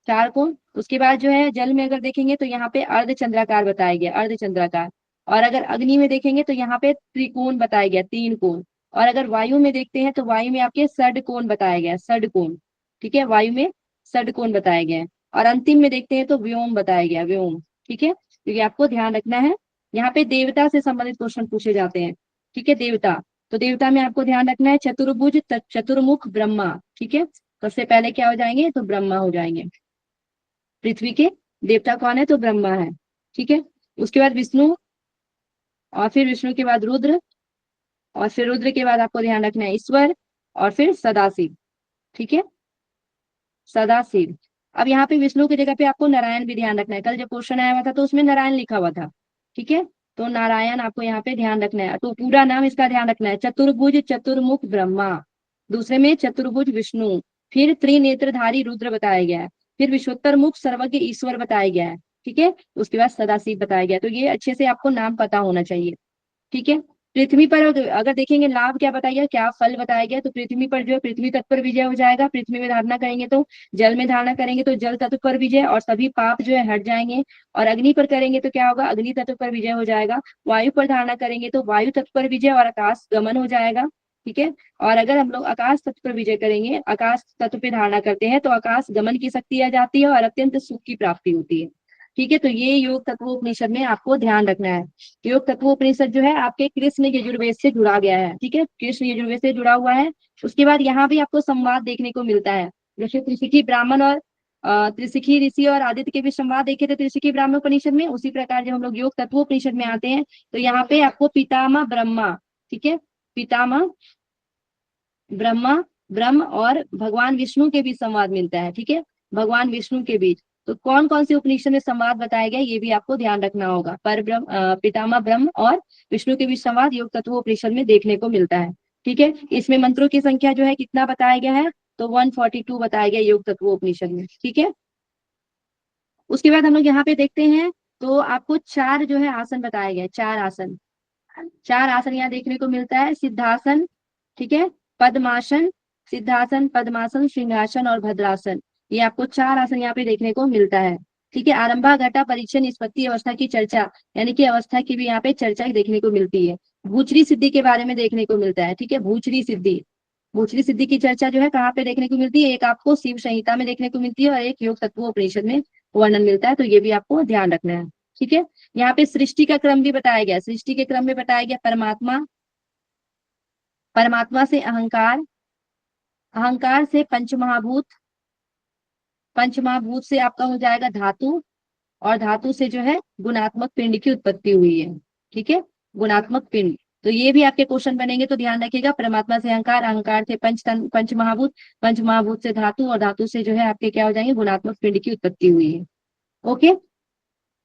चार कोण। उसके बाद जो है जल में अगर देखेंगे तो यहाँ पे अर्ध चंद्राकार बताया गया, अर्ध चंद्राकार। और अगर अग्नि में देखेंगे तो यहाँ पे त्रिकोण बताया गया, तीन कोण। और अगर वायु में देखते हैं तो वायु में आपके षड कोण बताया गया, षड कोण। ठीक है, वायु में षड कोण बताया गया है। और अंतिम में देखते हैं तो व्योम बताया गया, व्योम। ठीक है, तो ये आपको ध्यान रखना है। यहाँ पे देवता से संबंधित क्वेश्चन पूछे जाते हैं। ठीक है, देवता, तो देवता में आपको ध्यान रखना है चतुर्भुज, चतुर्मुख, ब्रह्मा। ठीक है, सबसे पहले क्या हो जाएंगे, तो ब्रह्मा हो जाएंगे। पृथ्वी के देवता कौन है, तो ब्रह्मा है। ठीक है, उसके बाद विष्णु, और फिर विष्णु के बाद रुद्र, और फिर रुद्र के बाद आपको ध्यान रखना है ईश्वर, और फिर सदाशिव। ठीक है, सदाशिव। अब यहाँ पे विष्णु की जगह पे आपको नारायण भी ध्यान रखना है। कल जब क्वेश्चन आया हुआ था तो उसमें नारायण लिखा हुआ था। ठीक है, तो नारायण आपको यहाँ पे ध्यान रखना है। तो पूरा नाम इसका ध्यान रखना है, चतुर्भुज चतुर्मुख ब्रह्मा। दूसरे में चतुर्भुज विष्णु, फिर त्रिनेत्रधारी रुद्र बताया गया है, फिर विश्वोत्तर मुख सर्वज्ञ ईश्वर बताया गया है। ठीक है, उसके बाद सदाशिव बताया गया। तो ये अच्छे से आपको नाम पता होना चाहिए। ठीक है, पृथ्वी पर अगर देखेंगे लाभ क्या बताया गया, क्या फल बताया गया, तो पृथ्वी पर जो है पृथ्वी तत्व पर विजय हो जाएगा। पृथ्वी में धारणा करेंगे तो, जल में धारणा करेंगे तो जल तत्व पर विजय, और सभी पाप जो है हट जाएंगे। और अग्नि पर करेंगे तो क्या होगा, अग्नि तत्व पर विजय हो जाएगा। वायु पर धारणा करेंगे तो वायु तत्व पर विजय और आकाश गमन हो जाएगा। ठीक है, और अगर हम लोग आकाश तत्व पर विजय करेंगे, आकाश तत्व पे धारणा करते हैं तो आकाश गमन की शक्ति आ जाती है और अत्यंत सुख की प्राप्ति होती है। ठीक है, तो ये योग तत्वोपनिषद में आपको ध्यान रखना है। योग तत्वोपनिषद जो है आपके कृष्ण यजुर्वेद से जुड़ा गया है। ठीक है, कृष्ण यजुर्वेद से जुड़ा हुआ है। उसके बाद यहाँ भी आपको संवाद देखने को मिलता है, जैसे त्रिशिखी ब्राह्मण और त्रिशिखी ऋषि और आदित्य के भी संवाद देखे थे त्रिशिखी ब्राह्मण उपनिषद में। उसी प्रकार जब हम लोग योग तत्वोपनिषद में आते हैं तो यहाँ पे आपको पितामह ब्रह्मा, ठीक है, पितामह ब्रह्मा, ब्रह्म और भगवान विष्णु के बीच संवाद मिलता है। ठीक है, भगवान विष्णु के बीच। तो कौन कौन से उपनिषद में संवाद बताया गया ये भी आपको ध्यान रखना होगा। पर ब्रह्म, पितामह ब्रह्म और विष्णु के बीच संवाद योग तत्वोपनिषद में देखने को मिलता है। ठीक है, इसमें मंत्रों की संख्या जो है कितना बताया गया है, तो 142 बताया गया योग तत्वोपनिषद में। ठीक है, उसके बाद हम लोग यहाँ पे देखते हैं तो आपको चार जो है आसन बताया गया, चार आसन। चार आसन यहाँ देखने को मिलता है, सिद्धासन, ठीक है, पद्मासन, सिद्धासन, पद्मासन, सिंहासन और भद्रासन। ये आपको चार आसन यहाँ पे देखने को मिलता है। ठीक है, आरंभा घटा परीक्षण निष्पत्ति अवस्था की चर्चा, यानी कि अवस्था की भी यहाँ पे चर्चा देखने को मिलती है। भूचरी सिद्धि के बारे में देखने को मिलता है। ठीक है, भूचरी सिद्धि, भूचरी सिद्धि की चर्चा जो है कहाँ पे देखने को मिलती है, एक आपको शिव संहिता में देखने को मिलती है और एक योग तत्वोपनिषद में वर्णन मिलता है। तो ये भी आपको ध्यान रखना है। ठीक है, यहाँ पे सृष्टि का क्रम भी बताया गया। सृष्टि के क्रम में बताया गया परमात्मा, परमात्मा से अहंकार, अहंकार से पंचमहाभूत, पंचमहाभूत से आपका हो जाएगा धातु, और धातु से जो है गुणात्मक पिंड की उत्पत्ति हुई है। ठीक है, गुणात्मक पिंड। तो ये भी आपके क्वेश्चन बनेंगे, तो ध्यान रखिएगा। परमात्मा से अहंकार, अहंकार से पंचमहाभूत, पंचमहाभूत से धातु, और धातु से जो है आपके क्या हो जाएंगे, गुणात्मक पिंड की उत्पत्ति हुई है। ओके,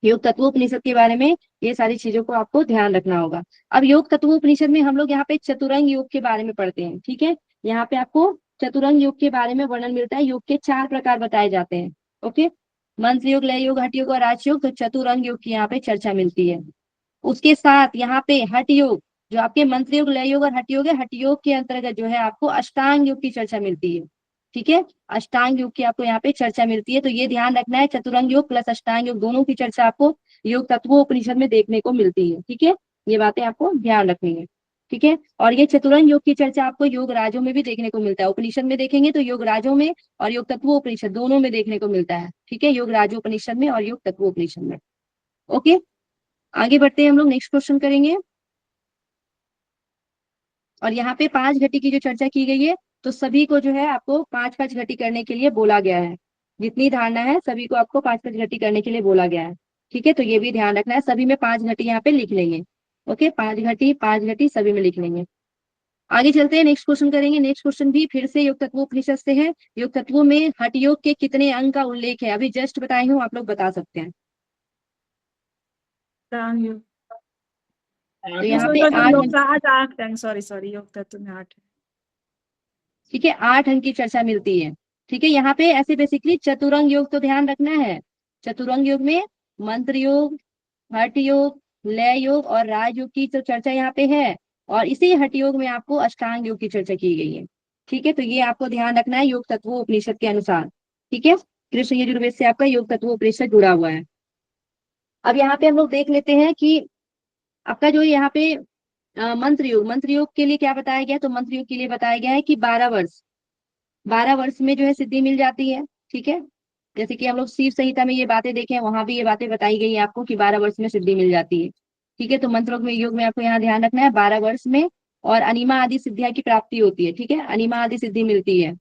योग तत्वोपनिषद के बारे में ये सारी चीजों को आपको ध्यान रखना होगा। अब योग तत्वोपनिषद में हम लोग यहाँ पे चतुरंग योग के बारे में पढ़ते हैं। ठीक है, यहाँ पे आपको चतुरंग योग के बारे में वर्णन मिलता है। योग के 4 प्रकार बताए जाते हैं। ओके, मंत्र योग, लय योग, हठ योग और राजयोग। तो चतुरंग योग की यहाँ पे चर्चा मिलती है। उसके साथ यहाँ पे हठ योग, जो आपके मंत्र योग, लय योग और हठ योग है, हठ योग के अंतर्गत जो है आपको अष्टांग योग की चर्चा मिलती है। ठीक है, अष्टांग योग की आपको यहाँ पे चर्चा मिलती है। तो ये ध्यान रखना है, चतुरंग योग प्लस अष्टांग योग दोनों की चर्चा आपको योग तत्वोपनिषद में देखने को मिलती है। ठीक है, ये बातें आपको ध्यान रखनी है। ठीक है, और ये चतुरंग योग की चर्चा आपको योग राजों में भी देखने को मिलता है। उपनिषद में देखेंगे तो योग राजों में और योग तत्वोपनिषद दोनों में देखने को मिलता है। ठीक है, योग राजोपनिषद में और योग तत्वोपनिषद में। ओके, आगे बढ़ते हैं, हम लोग नेक्स्ट क्वेश्चन करेंगे। और यहाँ पे 5 घटी की जो चर्चा की गई है, तो सभी को जो है आपको 5-5 घटी करने के लिए बोला गया है। जितनी धारणा है सभी को आपको 5-5 घटी करने के लिए बोला गया है। ठीक है, तो ये भी ध्यान रखना है, सभी में 5 घटी यहाँ पे लिख लेंगे। ओके, 5 घटी सभी में लिख लेंगे। आगे चलते हैं, नेक्स्ट क्वेश्चन करेंगे। नेक्स्ट क्वेश्चन भी फिर से योग तत्वोपनिषद से है। योग तत्वों में हठ योग के कितने अंग का उल्लेख है? अभी जस्ट बताए हूँ, आप लोग बता सकते हैं। अष्टांग योग। तो यहाँ पे योग 8 का 8 अंग, सॉरी योग तत्व में 8 है। ठीक है, 8 अंक की चर्चा मिलती है। ठीक है, यहाँ पे ऐसे बेसिकली चतुरंग योग तो ध्यान रखना है। चतुरंग योग में मंत्र योग, हठ योग, लय योग और राज योग की तो चर्चा यहाँ पे है। और इसी हठ योग में आपको अष्टांग योग की चर्चा की गई है। ठीक है, तो ये आपको ध्यान रखना है योग तत्वोपनिषद के अनुसार। ठीक है, कृष्ण यजुर्वेद से आपका योग तत्वोपनिषद जुड़ा हुआ है। अब यहाँ पे हम लोग देख लेते हैं कि आपका जो यहाँ पे मंत्र योग के लिए क्या बताया गया? तो मंत्र योग के लिए बताया गया है कि 12 वर्ष में जो है सिद्धि मिल जाती है। ठीक है, जैसे कि हम लोग शिव संहिता में ये बातें देखें, वहां भी ये बातें बताई गई है आपको कि 12 वर्ष में सिद्धि मिल जाती है। ठीक है, तो मंत्र में योग में आपको यहाँ ध्यान रखना है 12 वर्ष में, और अनिमा आदि सिद्धियां की प्राप्ति होती है। ठीक है, अनिमा आदि सिद्धि मिलती है।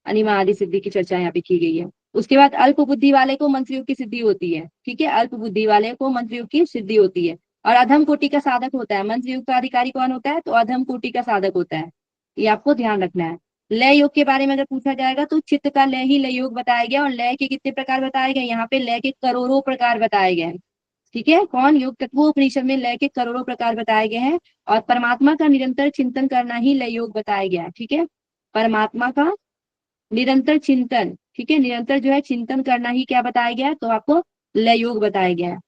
अनिमा आदि सिद्धि की चर्चा यहाँ पे की गई है। उसके बाद अल्प बुद्धि वाले को मंत्र योग की सिद्धि होती है। ठीक है, अल्प बुद्धि वाले को मंत्र योग की सिद्धि होती है। और अधम कोटि का साधक होता है। मंत्र योग का अधिकारी कौन होता है? तो अधम कोटि का साधक होता है। ये आपको ध्यान रखना है। लय योग के बारे में अगर पूछा जाएगा तो चित्त का लय ही लय योग बताया गया। और लय के कितने प्रकार बताए गए? यहाँ पे लय के करोड़ों प्रकार बताए गए हैं। ठीक है, कौन? योग तत्वोपनिषद में लय के करोड़ों प्रकार बताए गए हैं। और परमात्मा का निरंतर चिंतन करना ही लय योग बताया गया है। ठीक है, परमात्मा का निरंतर चिंतन, ठीक है, निरंतर जो है चिंतन करना ही क्या बताया गया है? तो आपको लय योग बताया गया है।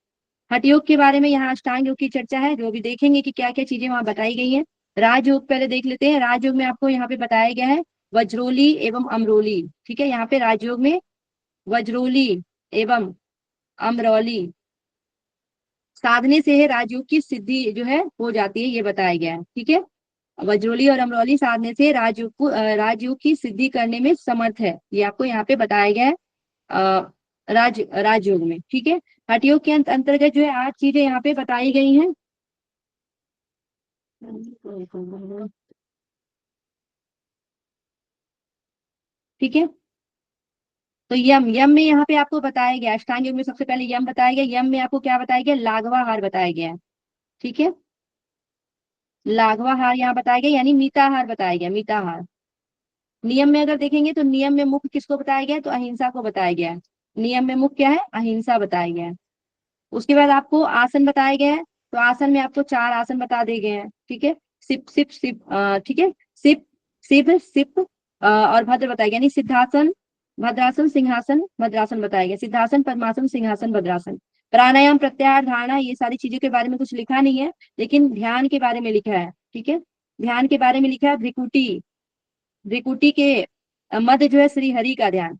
हठ योग के बारे में यहाँ अष्टांग योग की चर्चा है, जो भी देखेंगे कि क्या क्या चीजें वहां बताई गई हैं। राजयोग पहले देख लेते हैं। राजयोग में आपको यहाँ पे बताया गया है वज्रोली एवं अमरोली। ठीक है, यहाँ पे राजयोग में वज्रोली एवं अमरोली साधने से है राजयोग की सिद्धि जो है हो जाती है, ये बताया गया है। ठीक है, वज्रोली और अमरोली साधने से राजयोग की सिद्धि करने में समर्थ है, ये आपको यहाँ पे बताया गया है राजयोग में। ठीक है, हठ योग के अंतर्गत जो है 8 चीजें यहाँ पे बताई गई हैं। ठीक है, तो यम में यहाँ पे आपको बताया गया, अष्टांग योग में सबसे पहले यम बताया गया। यम में आपको क्या बताया गया? लाघवाहार बताया गया है। ठीक है, लाघवाहार यहाँ बताया गया, यानी मीताहार बताया गया, मीताहार। नियम में अगर देखेंगे तो नियम में मुख्य किसको बताया गया है? तो अहिंसा को बताया गया है। नियम में मुख्य क्या है? अहिंसा बताया गया है। उसके बाद आपको आसन बताया गया है। तो आसन में आपको 4 आसन बता दिए गए हैं। ठीक है, सिप सिप सिप ठीक है, सिप सिप सिप और भद्र बताया गया, यानी सिद्धासन, भद्रासन, सिंहासन, भद्रासन बताया गया। सिद्धासन, पद्मासन, सिंहासन, भद्रासन। प्राणायाम, प्रत्याहार, धारणा, ये सारी चीजों के बारे में कुछ लिखा नहीं है, लेकिन ध्यान के बारे में लिखा है। ठीक है, ध्यान के बारे में लिखा है भ्रिकुटी। भ्रिकुटी के मध्य जो है श्री हरि का ध्यान,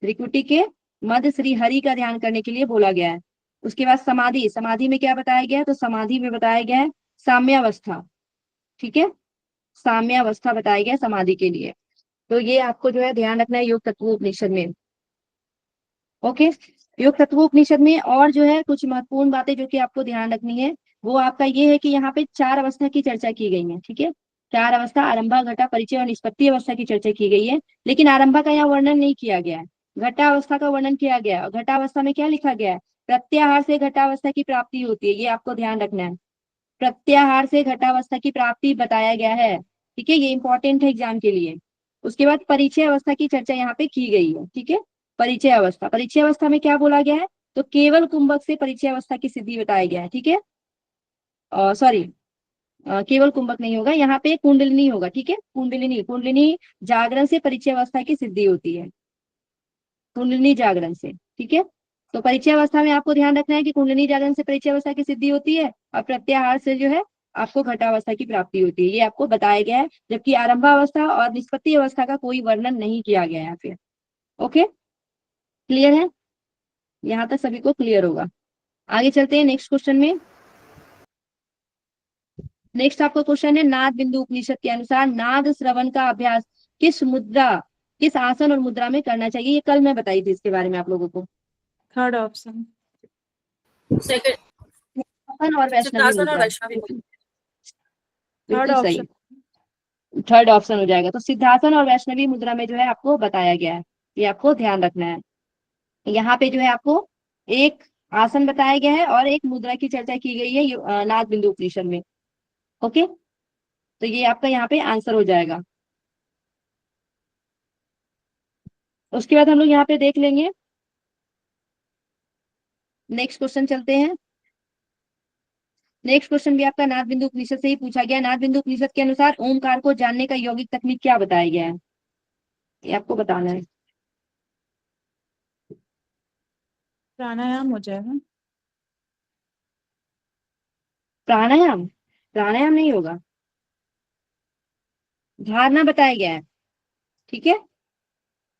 त्रिकुटी के मध्य श्री हरि का ध्यान करने के लिए बोला गया है। उसके बाद समाधि, समाधि में क्या बताया गया है? तो समाधि में बताया गया है साम्यावस्था। ठीक है, साम्यावस्था बताया गया समाधि के लिए। तो ये आपको जो है ध्यान रखना है योग तत्वोपनिषद में। ओके, योग तत्वोपनिषद में और जो है कुछ महत्वपूर्ण बातें जो कि आपको ध्यान रखनी है, वो आपका ये है कि यहाँ पे 4 अवस्था की चर्चा की गई है। ठीक है, 4 अवस्था, आरंभा, घटा, परिचय और निष्पत्ति अवस्था की चर्चा की गई है। लेकिन आरंभा का यहाँ वर्णन नहीं किया गया है, घटावस्था का वर्णन किया गया है। घटावस्था में क्या लिखा गया है? प्रत्याहार से घटावस्था की प्राप्ति होती है, ये आपको ध्यान रखना है। प्रत्याहार से घटावस्था की प्राप्ति बताया गया है। ठीक है, ये इंपॉर्टेंट है एग्जाम के लिए। उसके बाद परिचय अवस्था की चर्चा यहाँ पे की गई है। ठीक है, परिचय अवस्था, परिचय अवस्था में क्या बोला गया है? तो केवल कुंभक से परिचय अवस्था की सिद्धि बताया गया है, ठीक है। सॉरी, केवल कुंभक नहीं होगा, यहाँ पे कुंडलिनी होगा, ठीक है। कुंडलिनी, कुंडलिनी जागरण से परिचय अवस्था की सिद्धि होती है, कुंडलिनी जागरण से, ठीक है। तो परिचय अवस्था में आपको ध्यान रखना है कि कुंडलिनी जागरण से परिचय अवस्था की सिद्धि होती है, और प्रत्याहार से जो है आपको घटावस्था की प्राप्ति होती है, ये आपको बताया गया है। जबकि आरंभावस्था और निष्पत्ति अवस्था का कोई वर्णन नहीं किया गया है फिर। ओके, क्लियर है, यहाँ तक सभी को क्लियर होगा। आगे चलते हैं नेक्स्ट क्वेश्चन में। नेक्स्ट आपका क्वेश्चन है, नाद बिंदु उपनिषद के अनुसार नाद श्रवण का अभ्यास किस मुद्रा, किस आसन और मुद्रा में करना चाहिए। ये कल मैं बताई थी इसके बारे में आप लोगों को। Third option. सेकंड, आसन और वैष्णवी सिद्धासन और मुद्रा, वैष्णवी मुद्रा। थर्ड बिल्कुल सही, ऑप्शन। थर्ड ऑप्शन हो जाएगा। तो सिद्धासन और वैष्णवी मुद्रा में जो है आपको बताया गया है, ये आपको ध्यान रखना है। यहाँ पे जो है आपको एक आसन बताया गया है और एक मुद्रा की चर्चा की गई है नाद बिंदु उपनिषद में। ओके, तो ये आपका यहाँ पे आंसर हो जाएगा। उसके बाद हम लोग यहाँ पे देख लेंगे, नेक्स्ट क्वेश्चन चलते हैं। नेक्स्ट क्वेश्चन भी आपका नाद बिंदु उपनिषद से ही पूछा गया। नाद बिंदु उपनिषद के अनुसार ओमकार को जानने का यौगिक तकनीक क्या बताया गया है, ये आपको बताना है। प्राणायाम हो जाएगा। प्राणायाम, प्राणायाम नहीं होगा, धारणा बताया गया है, ठीक है।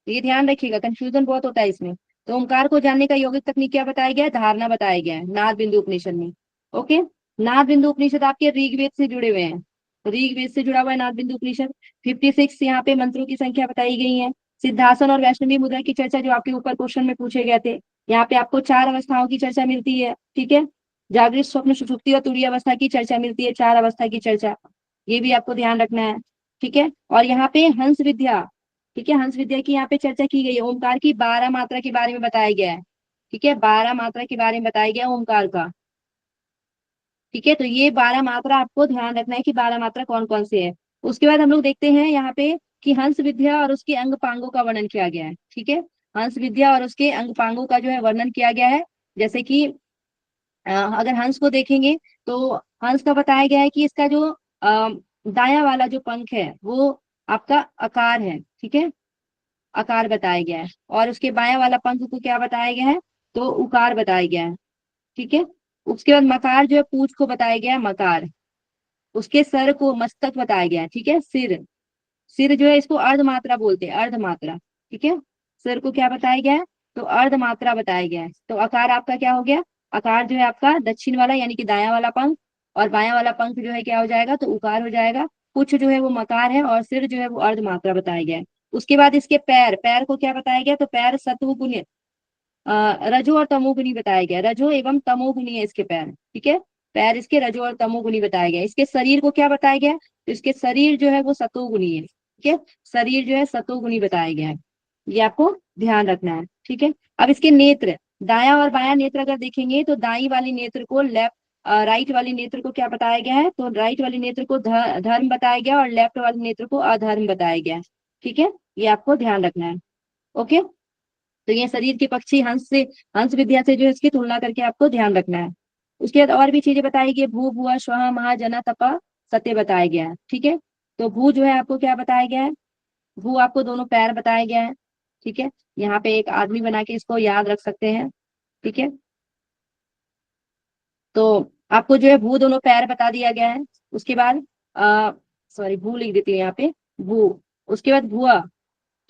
ये ध्यान रखिएगा, कंफ्यूजन बहुत होता है इसमें। तो ओमकार को जानने का यौगिक तकनीक क्या बताया गया है, धारणा बताया गया है नाद बिंदु उपनिषद में। ओके, नाद बिंदु उपनिषद आपके ऋग्वेद से जुड़े हुए हैं, ऋग्वेद से जुड़ा हुआ है नाद बिंदु उपनिषद। 56 यहाँ पे मंत्रों की संख्या बताई गई है। सिद्धासन और वैष्णवी मुद्रा की चर्चा जो आपके ऊपर क्वेश्चन में पूछे गए थे, यहाँ पे आपको 4 अवस्थाओं की चर्चा मिलती है, ठीक है। जागृत, स्वप्न, सुषुप्ति और तुरीय अवस्था की चर्चा मिलती है, 4 अवस्था की चर्चा, ये भी आपको ध्यान रखना है, ठीक है। और यहाँ पे हंस विद्या, ठीक है, हंस विद्या की यहाँ पे चर्चा की गई है। ओमकार की 12 मात्रा के बारे में बताया गया है, ठीक है, 12 मात्रा के बारे में बताया गया ओमकार का, ठीक है। तो ये 12 मात्रा आपको ध्यान रखना है कि 12 मात्रा कौन कौन से है। उसके बाद हम लोग देखते हैं यहाँ पे कि हंस विद्या और उसके अंग पांगों का वर्णन किया गया है, ठीक है। हंस विद्या और उसके अंग पांगों का जो है वर्णन किया गया है। जैसे कि अगर हंस को देखेंगे तो हंस का बताया गया है कि इसका जो दाया वाला जो पंख है वो आपका आकार है, ठीक है, आकार बताया गया है। और उसके बायां वाला पंख को क्या बताया गया है, तो उकार बताया गया है, ठीक है। उसके बाद मकार जो है पूंछ को बताया गया है मकार। उसके सर को मस्तक बताया गया है, ठीक है। सिर, सिर जो है इसको अर्ध मात्रा बोलते हैं, अर्ध मात्रा, ठीक है। सिर को क्या बताया गया है, तो अर्ध मात्रा बताया गया है। तो आकार आपका क्या हो गया, आकार जो है आपका दक्षिण वाला यानी कि दाया वाला पंख, और बाया वाला पंख जो है क्या हो जाएगा, तो उकार हो जाएगा। पुच्छ जो है वो मकार है, और सिर जो है वो अर्ध मात्रा बताया गया है। उसके बाद इसके पैर, पैर को क्या बताया गया, तो पैर सत्वगुण, रजो और तमोगुणी बताया गया, रजो एवं तमोगुणी है इसके पैर, ठीक है। पैर इसके रजो और तमोगुणी बताया गया। इसके शरीर को क्या बताया गया, तो इसके शरीर जो है वो सतोगुणी है, ठीक है, शरीर जो है सतोगुणी बताया गया है, ये आपको ध्यान रखना है, ठीक है। अब इसके नेत्र, दाया और बाया नेत्र अगर देखेंगे तो दाई वाली नेत्र को लेफ्ट, राइट वाली नेत्र को क्या बताया गया है, तो राइट वाली नेत्र को धर्म बताया गया और लेफ्ट वाली नेत्र को अधर्म बताया गया है, ठीक है, ये आपको ध्यान रखना है। ओके, तो ये शरीर के पक्षी हंस से, हंस विद्या से जो है इसकी तुलना करके आपको ध्यान रखना है। उसके बाद और भी चीजें बताई गई, भू भुआ श्वः महाजना तपा सत्य बताया गया है, ठीक है। तो भू जो है आपको क्या बताया गया है, भू आपको दोनों पैर बताया गया है, ठीक है। यहाँ पे एक आदमी बना के इसको याद रख सकते हैं, ठीक है। तो आपको जो है भू दोनों पैर बता दिया गया है। उसके बाद सॉरी भू लिख देती हूँ यहाँ पे, भू, उसके बाद भुआ,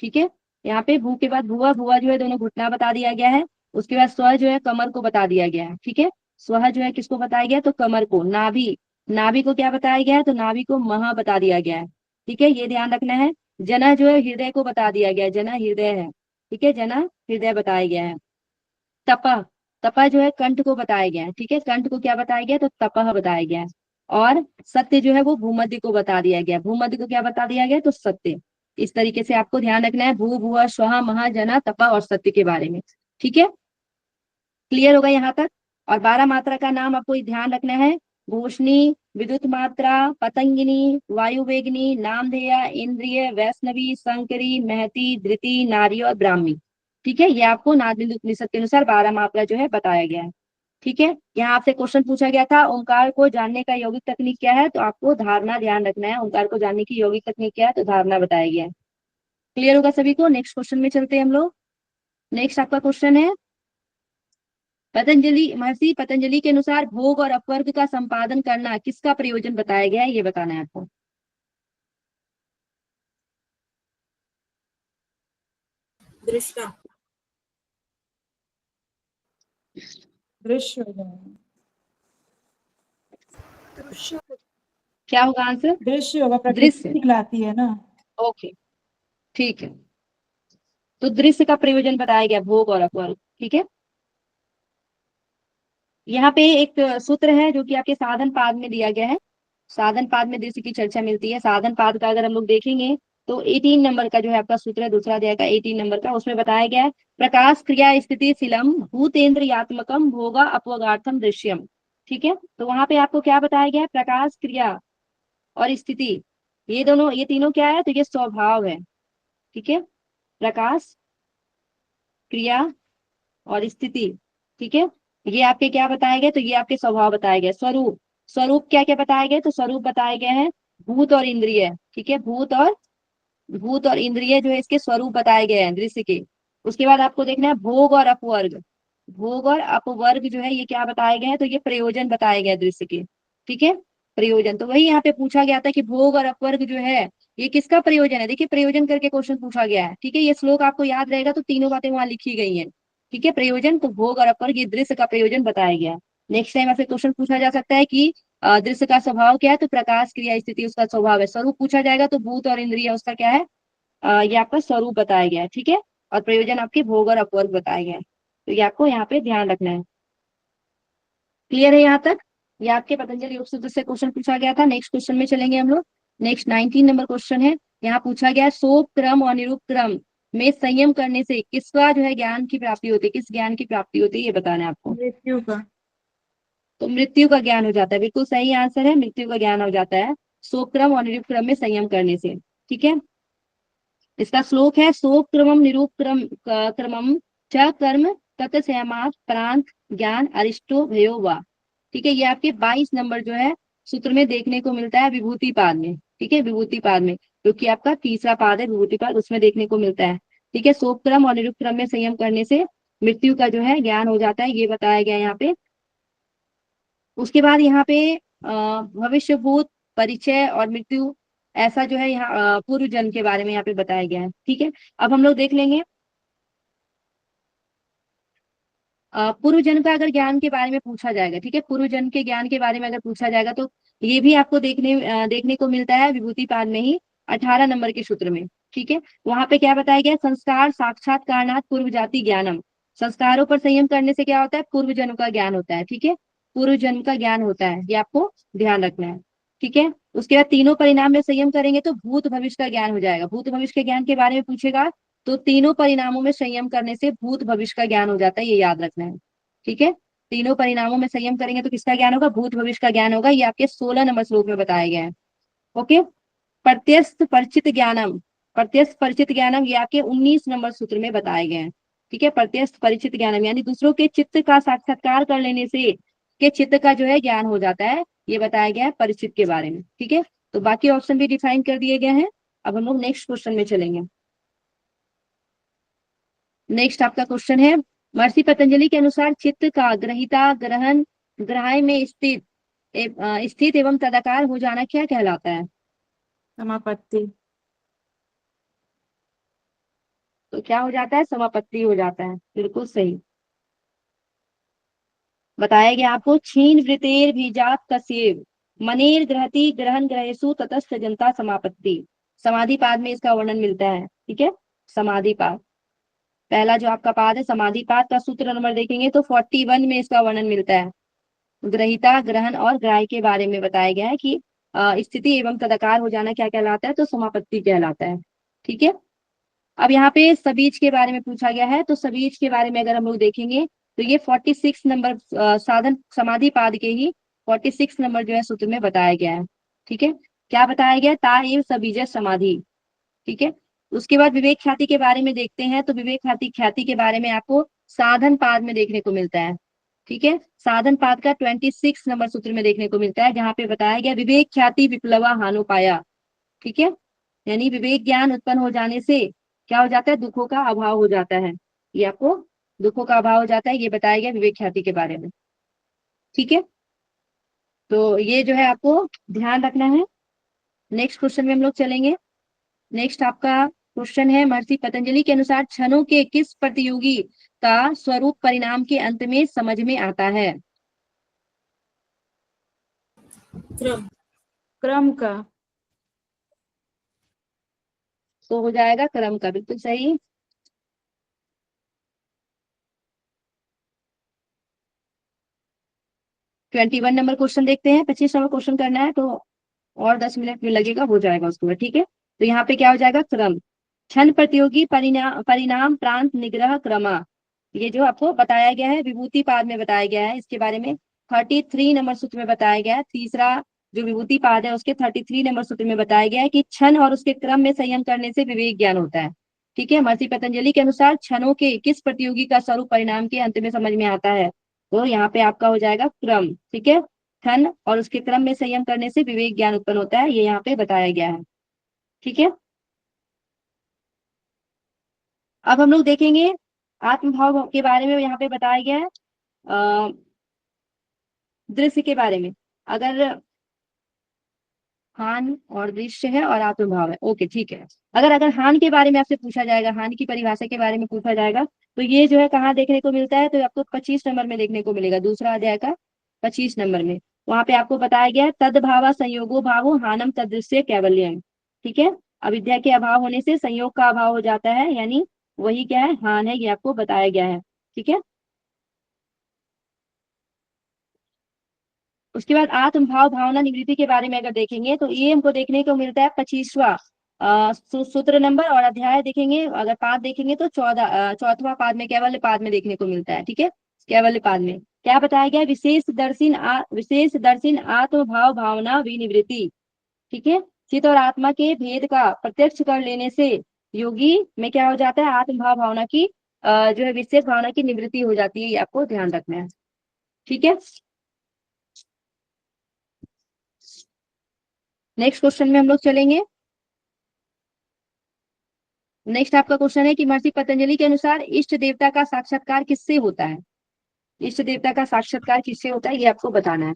ठीक है। यहाँ पे भू के बाद भुआ, भुआ जो है दोनों घुटना बता दिया गया है। उसके बाद स्व जो है कमर को बता दिया गया है, ठीक है। स्व जो है किसको बताया गया, तो कमर को। नाभि, नाभि को क्या बताया गया है, तो नाभि को महा बता दिया गया है, ठीक है, ये ध्यान रखना है। जना जो है हृदय को बता दिया गया है, जना हृदय है, ठीक है, जना हृदय बताया गया है। तपह, तपह जो है कंठ को बताया गया है, ठीक है, कंठ को क्या बताया गया, तो तपह बताया गया है। और सत्य जो है वो भूमध्य को बता दिया गया, भूमध्य को क्या बता दिया गया, तो सत्य। इस तरीके से आपको ध्यान रखना है भू भुआ श्वः महाजना तपा और सत्य के बारे में, ठीक है, क्लियर होगा यहाँ तक। और 12 मात्रा का नाम आपको ध्यान रखना है, भूषणी, विद्युत मात्रा, पतंगिनी, वायुवेगिनी, नामधेय, इंद्रिय, वैष्णवी, शंकरी, महती, धृति, नारी और ब्राह्मी, ठीक है, ये आपको नाद बिंदु उपनिषद के अनुसार 12 मात्रा जो है बताया गया है। ठीक है, यहाँ आपसे क्वेश्चन पूछा गया था ओंकार को जानने का यौगिक तकनीक क्या है, तो आपको धारणा ध्यान रखना है। ओंकार को जानने की यौगिक तकनीक क्या है, तो धारणा बताया गया है। क्लियर होगा सभी को। नेक्स्ट क्वेश्चन में चलते हैं हम लोग। नेक्स्ट आपका क्वेश्चन है, पतंजलि महर्षि पतंजलि के अनुसार भोग और अपवर्ग का संपादन करना किसका प्रयोजन बताया गया है, ये बताना है आपको। दृष्टा। दृश्य हो जाएगा। क्या होगा आंसर? दृश्य होगा, दृश्य। प्रकृति दिखलाती है ना। ओके, ठीक है, तो दृश्य का प्रयोजन बताया गया भोग और अपवर्ग। ठीक है, यहाँ पे एक सूत्र है जो कि आपके साधन पाद में दिया गया है। साधन पाद में दृश्य की चर्चा मिलती है। साधन पाद का अगर हम लोग देखेंगे तो 18 नंबर का जो है आपका सूत्र है, दूसरा अध्याय का 18 नंबर का, उसमें बताया गया है प्रकाश क्रिया स्थिति शीलम भूतेन्द्रियात्मकम भोगा अपवर्गार्थम दृश्यम। ठीक है, तो वहां पे आपको क्या बताया गया है, प्रकाश क्रिया और स्थिति, ये दोनों ये तीनों क्या है, तो ये स्वभाव है। ठीक है, प्रकाश क्रिया और स्थिति। ठीक है, ये आपके क्या बताए गए, तो ये आपके स्वभाव बताए गए। स्वरूप, स्वरूप क्या क्या बताए गए, तो स्वरूप बताए गए हैं भूत और इंद्रिय। ठीक है, भूत और इंद्रिय जो है इसके स्वरूप बताए गए हैं दृश्य के। उसके बाद आपको देखना है भोग और अपवर्ग। भोग और अपवर्ग जो है ये क्या बताए गए हैं, तो ये प्रयोजन बताए गए दृश्य के। ठीक है, प्रयोजन, तो वही यहाँ पे पूछा गया था कि भोग और अपवर्ग जो है ये किसका प्रयोजन है। देखिए प्रयोजन करके क्वेश्चन पूछा गया है। ठीक है, ये श्लोक आपको याद रहेगा, तो तीनों बातें वहां लिखी गई हैं। ठीक है, प्रयोजन, तो भोग और अपवर्ग ये दृश्य का प्रयोजन बताया गया है। नेक्स्ट टाइम आपसे क्वेश्चन पूछा जा सकता है कि दृश्य का स्वभाव क्या है, तो प्रकाश क्रिया स्थिति उसका स्वभाव है। स्वरूप पूछा जाएगा तो भूत और इंद्रिय उसका क्या है, ये आपका स्वरूप बताया गया है। ठीक है, और प्रयोजन आपके भोग और अपवर्ग बताया गया है, तो ये आपको यहाँ पे ध्यान रखना है। क्लियर है यहाँ तक? ये आपके पतंजलि योग सूत्र से क्वेश्चन पूछा गया था। नेक्स्ट क्वेश्चन में चलेंगे हम लोग। नेक्स्ट 19 नंबर क्वेश्चन है, यहाँ पूछा गया सोप क्रम और निरूप क्रम में संयम करने से किसका जो है ज्ञान की प्राप्ति होती है, किस ज्ञान की प्राप्ति होती है, ये बताना है आपको। मृत्यु का। तो मृत्यु का ज्ञान हो जाता है, बिल्कुल सही आंसर है, मृत्यु का ज्ञान हो जाता है सोप क्रम और निरूप क्रम में संयम करने से। ठीक है, इसका श्लोक है सोप क्रमम निरूप क्रमम च कर्म तत्सयमात् प्रांत ज्ञान अरिष्टो भयो वा। ठीक है, ये आपके 22 नंबर जो है सूत्र में देखने को मिलता है विभूति पाद में। ठीक है, विभूति पाद में, क्योंकि आपका तीसरा पाद है विभूति पाद, उसमें देखने को मिलता है। ठीक है, सोप क्रम और निरूप क्रम में संयम करने से मृत्यु का जो है ज्ञान हो जाता है, ये बताया गया है यहाँ पे। उसके बाद यहाँ पे भविष्य भूत परिचय और मृत्यु, ऐसा जो है यहाँ पूर्व जन्म के बारे में यहाँ पे बताया गया है। ठीक है, अब हम लोग देख लेंगे पूर्व जन्म का अगर ज्ञान के बारे में पूछा जाएगा। ठीक है, पूर्व जन्म के ज्ञान के बारे में अगर पूछा जाएगा तो ये भी आपको देखने को मिलता है विभूति पाद में ही 18 नंबर के सूत्र में। ठीक है, वहां पे क्या बताया गया, संस्कार साक्षात कारणात पूर्व जाति ज्ञानम। संस्कारों पर संयम करने से क्या होता है, पूर्व जन्म का ज्ञान होता है। ठीक है, पूर्व जन्म का ज्ञान होता है, ये आपको ध्यान रखना है। ठीक है, उसके बाद तीनों परिणाम में संयम करेंगे तो भूत भविष्य का ज्ञान हो जाएगा। भूत भविष्य के ज्ञान के बारे में पूछेगा तो तीनों परिणामों में संयम करने से भूत भविष्य का ज्ञान हो जाता है, ये याद रखना है। ठीक है, तीनों परिणामों में संयम करेंगे तो किसका ज्ञान होगा, भूत भविष्य का ज्ञान होगा, ये आपके 16 नंबर श्लोक में बताया गया है। ओके, प्रत्यस्थ परिचित ज्ञानम, प्रत्यस्थ परिचित ज्ञानम ये आपके 19 नंबर सूत्र में बताए गए हैं। ठीक है, प्रत्यस्थ परिचित ज्ञानम यानी दूसरों के चित्त का साक्षात्कार कर लेने से के चित्त का जो है ज्ञान हो जाता है, ये बताया गया है परिचित के बारे में। ठीक है, तो बाकी ऑप्शन भी डिफाइन कर दिए गए हैं। अब हम लोग नेक्स्ट क्वेश्चन में चलेंगे। नेक्स्ट आपका क्वेश्चन है, महर्षि पतंजलि के अनुसार चित्त का ग्रहिता ग्रहण ग्राह्य में स्थित एवं तदाकार हो जाना क्या कहलाता है? समापत्ति। तो क्या हो जाता है, समापत्ति हो जाता है, बिल्कुल सही बताया गया आपको। छीन वृतेर बीजात कसेव मनेर ग्रहति ग्रहण ग्रहेसु ततस्थ जनता समापत्ति। समाधि पाद में इसका वर्णन मिलता है। ठीक है, समाधि पाद, पहला जो आपका पाद है समाधि पाद का सूत्र नंबर देखेंगे तो 41 में इसका वर्णन मिलता है। ग्रहिता ग्रहण और ग्राह्य के बारे में बताया गया है कि स्थिति एवं तदाकार हो जाना क्या कहलाता है, तो समापत्ति कहलाता है। ठीक है, अब यहाँ पे सबीज के बारे में पूछा गया है, तो सबीज के बारे में अगर हम लोग देखेंगे तो ये 46 नंबर साधन समाधि पाद के ही 46 नंबर जो है सूत्र में बताया गया है। ठीक है, क्या बताया गया, ता एव सबीज समाधि। ठीक है, उसके बाद विवेक ख्याति के बारे में देखते हैं, तो विवेक ख्याति ख्याति के बारे में आपको साधन पाद में देखने को मिलता है। ठीक है, साधन पाद का 26 नंबर सूत्र में देखने को मिलता है, जहाँ पे बताया गया विवेक ख्याति विप्लवा हानुपाया। ठीक है, यानी विवेक ज्ञान उत्पन्न हो जाने से क्या हो जाता है, दुखों का अभाव हो जाता है। ये आपको दुखों का अभाव हो जाता है, ये बताया गया विवेक ख्याति के बारे में। ठीक है, तो ये जो है आपको ध्यान रखना है। नेक्स्ट क्वेश्चन में हम लोग चलेंगे। नेक्स्ट आपका क्वेश्चन है, महर्षि पतंजलि के अनुसार क्षणों के किस प्रतियोगी का स्वरूप परिणाम के अंत में समझ में आता है? क्रम। क्रम का। तो हो जाएगा क्रम का, बिल्कुल सही। ट्वेंटी 21 नंबर क्वेश्चन देखते हैं। 25 नंबर क्वेश्चन करना है तो और 10 मिनट में लगेगा, हो जाएगा उसको। ठीक है, तो यहाँ पे क्या हो जाएगा, क्रम। क्षण प्रतियोगी परिणाम परिणाम प्रांत निग्रह क्रमा, ये जो आपको बताया गया है विभूति पाद में बताया गया है, इसके बारे में 33 नंबर सूत्र में बताया गया है। तीसरा जो विभूति पाद है उसके 33 नंबर सूत्र में बताया गया है कि क्षण और उसके क्रम में संयम करने से विवेक ज्ञान होता है। ठीक है, महर्षि पतंजलि के अनुसार क्षणों के किस प्रतियोगी का स्वरूप परिणाम के अंत में समझ में आता है? तो यहाँ पे आपका हो जाएगा क्रम। ठीक है, क्षण और उसके क्रम में संयम करने से विवेक ज्ञान उत्पन्न होता है, ये यहाँ पे बताया गया है। ठीक है, अब हम लोग देखेंगे आत्मभाव के बारे में, यहाँ पे बताया गया है दृश्य के बारे में। अगर हान और दृश्य है और आत्मभाव है, ओके ठीक है। अगर अगर हान के बारे में आपसे पूछा जाएगा, हान की परिभाषा के बारे में पूछा जाएगा, तो ये जो है कहाँ देखने को मिलता है, तो आपको 25 नंबर में देखने को मिलेगा, दूसरा अध्याय का 25 नंबर में। वहां पे आपको बताया गया है तदभावा संयोगो भावो हानम तदृश्य कैवल्यम। ठीक है, अविद्या के अभाव होने से संयोग का अभाव हो जाता है, यानी वही क्या है, हान है, ये आपको बताया गया है। ठीक है, उसके बाद आत्मभाव भावना निवृत्ति के बारे में अगर देखेंगे तो ये हमको देखने को मिलता है 25वां सूत्र नंबर, और अध्याय देखेंगे, अगर पाद देखेंगे तो 4वां पाद में, केवल पाद में देखने को मिलता है। ठीक है, केवल पाद में क्या बताया गया, विशेष दर्शन आत्मभाव भावना विनिवृत्ति। ठीक है, चित्त और आत्मा के भेद का प्रत्यक्ष कर लेने से योगी में क्या हो जाता है, आत्मभाव भावना की जो है विशेष भावना की निवृत्ति हो जाती है, ये आपको ध्यान रखना है। ठीक है, नेक्स्ट क्वेश्चन में हम लोग चलेंगे। नेक्स्ट आपका क्वेश्चन है कि महर्षि पतंजलि के अनुसार इष्ट देवता का साक्षात्कार किससे होता है? इष्ट देवता का साक्षात्कार किससे होता है, ये आपको बताना है।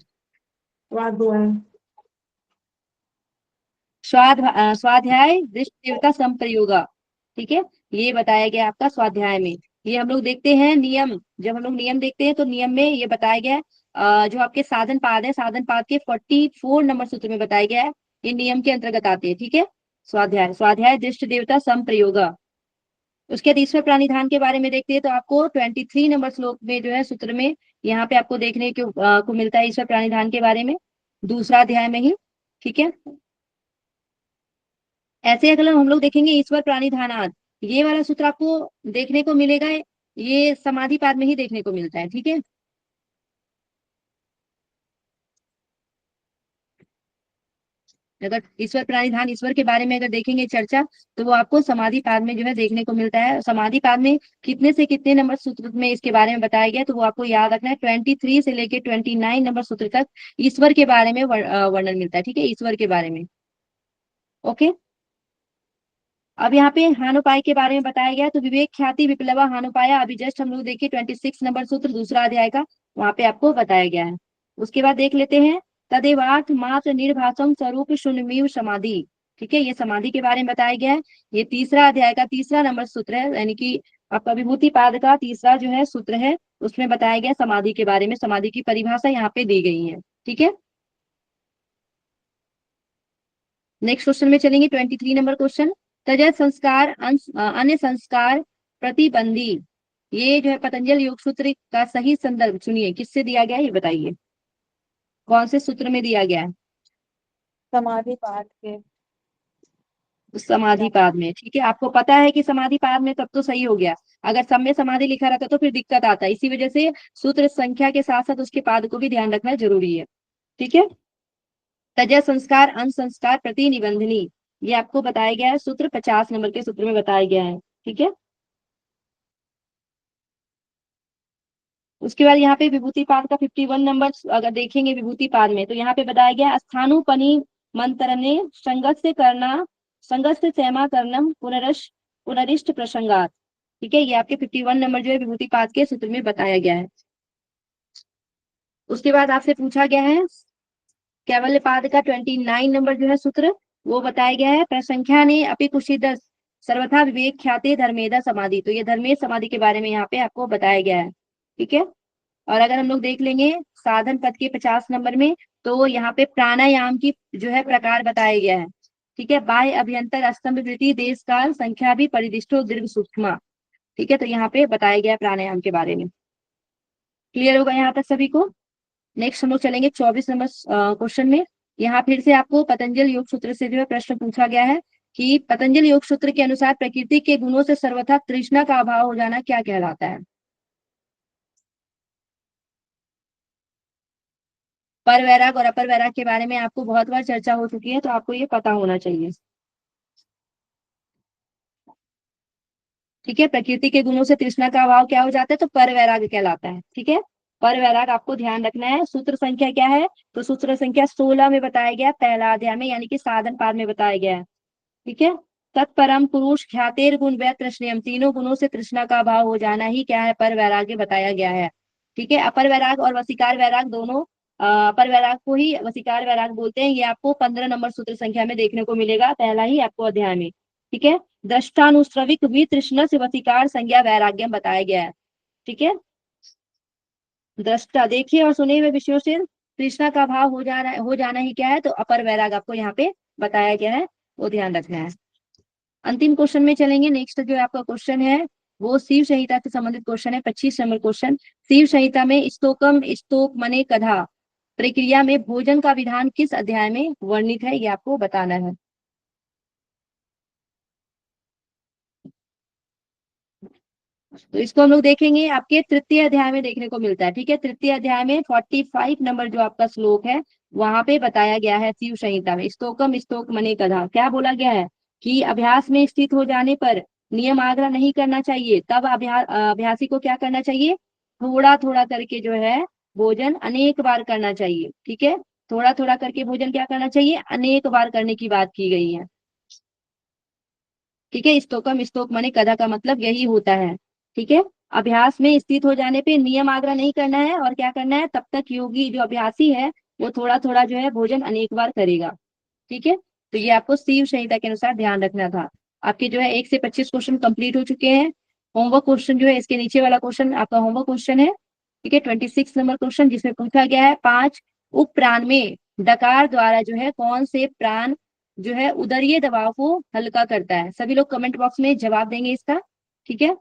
स्वाध्याय दृष्ट देवता संप्रयोगा। ठीक है, ये बताया गया आपका स्वाध्याय में। ये हम लोग देखते हैं नियम, जब हम लोग नियम देखते हैं तो नियम में ये बताया गया है जो आपके साधन पाद है, साधन पाद के 44 नंबर सूत्र में बताया गया है, ये नियम के अंतर्गत आते हैं। ठीक है, स्वाध्याय स्वाध्याय दृष्ट देवता संप्रयोगा। उसके बाद ईश्वर प्राणिधान के बारे में देखते हैं तो आपको 23 नंबर श्लोक में जो है सूत्र में यहाँ पे आपको देखने को मिलता है ईश्वर प्राणिधान के बारे में, दूसरा अध्याय में ही। ठीक है, ऐसे अगर हम लोग देखेंगे ईश्वर प्राणिधानात, ये वाला सूत्र आपको देखने को मिलेगा, ये समाधि पाद में ही देखने को मिलता है। ठीक है, अगर ईश्वर प्राणिधान, ईश्वर के बारे में अगर देखेंगे चर्चा, तो वो आपको समाधि पाद में जो है देखने को मिलता है। समाधि पाद में कितने से कितने नंबर सूत्र में इसके बारे में बताया गया, तो वो आपको याद रखना है, 23 से लेके 29 नंबर सूत्र तक ईश्वर के बारे में वर्णन मिलता है। ठीक है, ईश्वर के बारे में। ओके, अब यहाँ पे हानुपाय के बारे में बताया गया, तो विवेक ख्याति विप्लवा हानुपाया, अभी जस्ट हम लोग देखिए 26 नंबर सूत्र दूसरा अध्याय का, वहां पे आपको बताया गया है। उसके बाद देख लेते हैं तदेवार्थ मात्र निर्भाषम स्वरूप शून्यमीव समाधि। ठीक है, ये समाधि के बारे में बताया गया है, ये तीसरा अध्याय का तीसरा नंबर सूत्र है, यानी कि आपका विभूति पाद का तीसरा जो है सूत्र है, उसमें बताया गया समाधि के बारे में, समाधि की परिभाषा यहाँ पे दी गई है। ठीक है, नेक्स्ट क्वेश्चन में चलेंगे, 23 नंबर क्वेश्चन, तजत संस्कार अन्य संस्कार प्रतिबंधी, ये जो है पतंजल योग सूत्र का सही संदर्भ सुनिए, किससे दिया गया है ये बताइए, कौन से सूत्र में दिया गया है? समाधि पाठ के। समाधि पाद में। ठीक है, आपको पता है कि समाधि पाद में, तब तो सही हो गया। अगर सब में समाधि लिखा रहता तो फिर दिक्कत आता है, इसी वजह से सूत्र संख्या के साथ साथ उसके पाद को भी ध्यान रखना जरूरी है। ठीक है, तजत संस्कार अन संस्कार प्रति निबंधनी, ये आपको बताया गया है, सूत्र 50 नंबर के सूत्र में बताया गया है। ठीक है, उसके बाद यहाँ पे विभूति पाद का 51 नंबर अगर देखेंगे विभूति पाद में, तो यहाँ पे बताया गया स्थानुपनि मंत्रने संगस्य करना संगस्य क्षमा कर्णम पुनरिष्ट प्रसंगात। ठीक है, ये आपके 51 नंबर जो है विभूति पाद के सूत्र में बताया गया है। उसके बाद आपसे पूछा गया है कैवल्य पाद का 29 नंबर जो है सूत्र, वो बताया गया है प्रसंख्या ने अपि कुशिद सर्वथा विवेक ख्याते धर्मेदा समाधि। तो ये धर्मेद समाधि के बारे में यहाँ पे आपको बताया गया है। ठीक है, और अगर हम लोग देख लेंगे साधन पद के 50 नंबर में, तो यहाँ पे प्राणायाम की जो है प्रकार बताया गया है। ठीक है, बाह्य अभ्यंतर स्तंभ वृत्ति देश काल संख्या भी परिदिष्टो दीर्घ सूक्ष्म। ठीक है, तो यहाँ पे बताया गया है प्राणायाम के बारे में। क्लियर होगा यहाँ तक सभी को। नेक्स्ट हम लोग चलेंगे 24 नंबर क्वेश्चन में। यहाँ फिर से आपको पतंजल योग सूत्र से जो है प्रश्न पूछा गया है कि पतंजल योग सूत्र के अनुसार प्रकृति के गुणों से सर्वथा तृष्णा का अभाव हो जाना क्या कहलाता है। पर वैराग और अपर वैराग के बारे में आपको बहुत बार चर्चा हो चुकी है, तो आपको ये पता होना चाहिए। ठीक है, प्रकृति के गुणों से तृष्णा का अभाव क्या हो जाता है, तो पर वैराग कहलाता है। ठीक है, पर वैराग आपको ध्यान रखना है। सूत्र संख्या क्या है, तो सूत्र संख्या 16 में बताया गया, पहला अध्याय में, यानी कि साधन पाद में बताया गया है। ठीक है, तत्परम पुरुष ख्यातेर गुण व तृष्णयम, तीनों गुणों से तृष्णा का अभाव हो जाना ही क्या है, पर वैराग्य बताया गया है। ठीक है, अपर वैराग और वसीकार वैराग दोनों, अपर वैराग को ही वसीकार वैराग बोलते हैं। ये आपको 15 नंबर सूत्र संख्या में देखने को मिलेगा, पहला ही आपको अध्याय में। ठीक है, दृष्टानुश्रविक वितृष्ण से वसीकार संज्ञा वैराग्यम बताया गया है। ठीक है, दृष्टा देखे और सुने हुए विषयों से तृष्णा का भाव हो जाना ही क्या है, तो अपर वैराग आपको यहाँ पे बताया गया है, वो ध्यान रखना है। अंतिम क्वेश्चन में चलेंगे। नेक्स्ट जो आपका क्वेश्चन है वो शिव संहिता से संबंधित क्वेश्चन है, 25 नंबर क्वेश्चन। शिव संहिता में स्तोकम स्तोक मने कथा प्रक्रिया में भोजन का विधान किस अध्याय में वर्णित है, ये आपको बताना है। तो इसको हम लोग देखेंगे आपके तृतीय अध्याय में देखने को मिलता है। ठीक है, तृतीय अध्याय में 45 नंबर जो आपका श्लोक है, वहां पे बताया गया है शिव संहिता में स्तोकम स्तोक मने कथा। क्या बोला गया है कि अभ्यास में स्थित हो जाने पर नियम आग्रह नहीं करना चाहिए, तब अभ्यासी को क्या करना चाहिए, थोड़ा थोड़ा करके जो है भोजन अनेक बार करना चाहिए। ठीक है, थोड़ा थोड़ा करके भोजन क्या करना चाहिए, अनेक बार करने की बात की गई है। ठीक है, स्तोकम स्तोक मने कथा का मतलब यही होता है। ठीक है, अभ्यास में स्थित हो जाने पे नियम आग्रह नहीं करना है, और क्या करना है, तब तक योगी जो अभ्यासी है वो थोड़ा थोड़ा जो है भोजन अनेक बार करेगा। ठीक है, तो ये आपको शिव संहिता के अनुसार ध्यान रखना था। आपके जो है 1 से 25 क्वेश्चन कंप्लीट हो चुके हैं। होमवर्क क्वेश्चन जो है इसके नीचे वाला क्वेश्चन आपका होमवर्क क्वेश्चन है। ठीक है, 26 नंबर क्वेश्चन, जिसमें पूछा गया है 5 उप प्राण में डकार द्वारा जो है कौन से प्राण जो है उदरीय दबाव को हल्का करता है। सभी लोग कमेंट बॉक्स में जवाब देंगे इसका। ठीक है,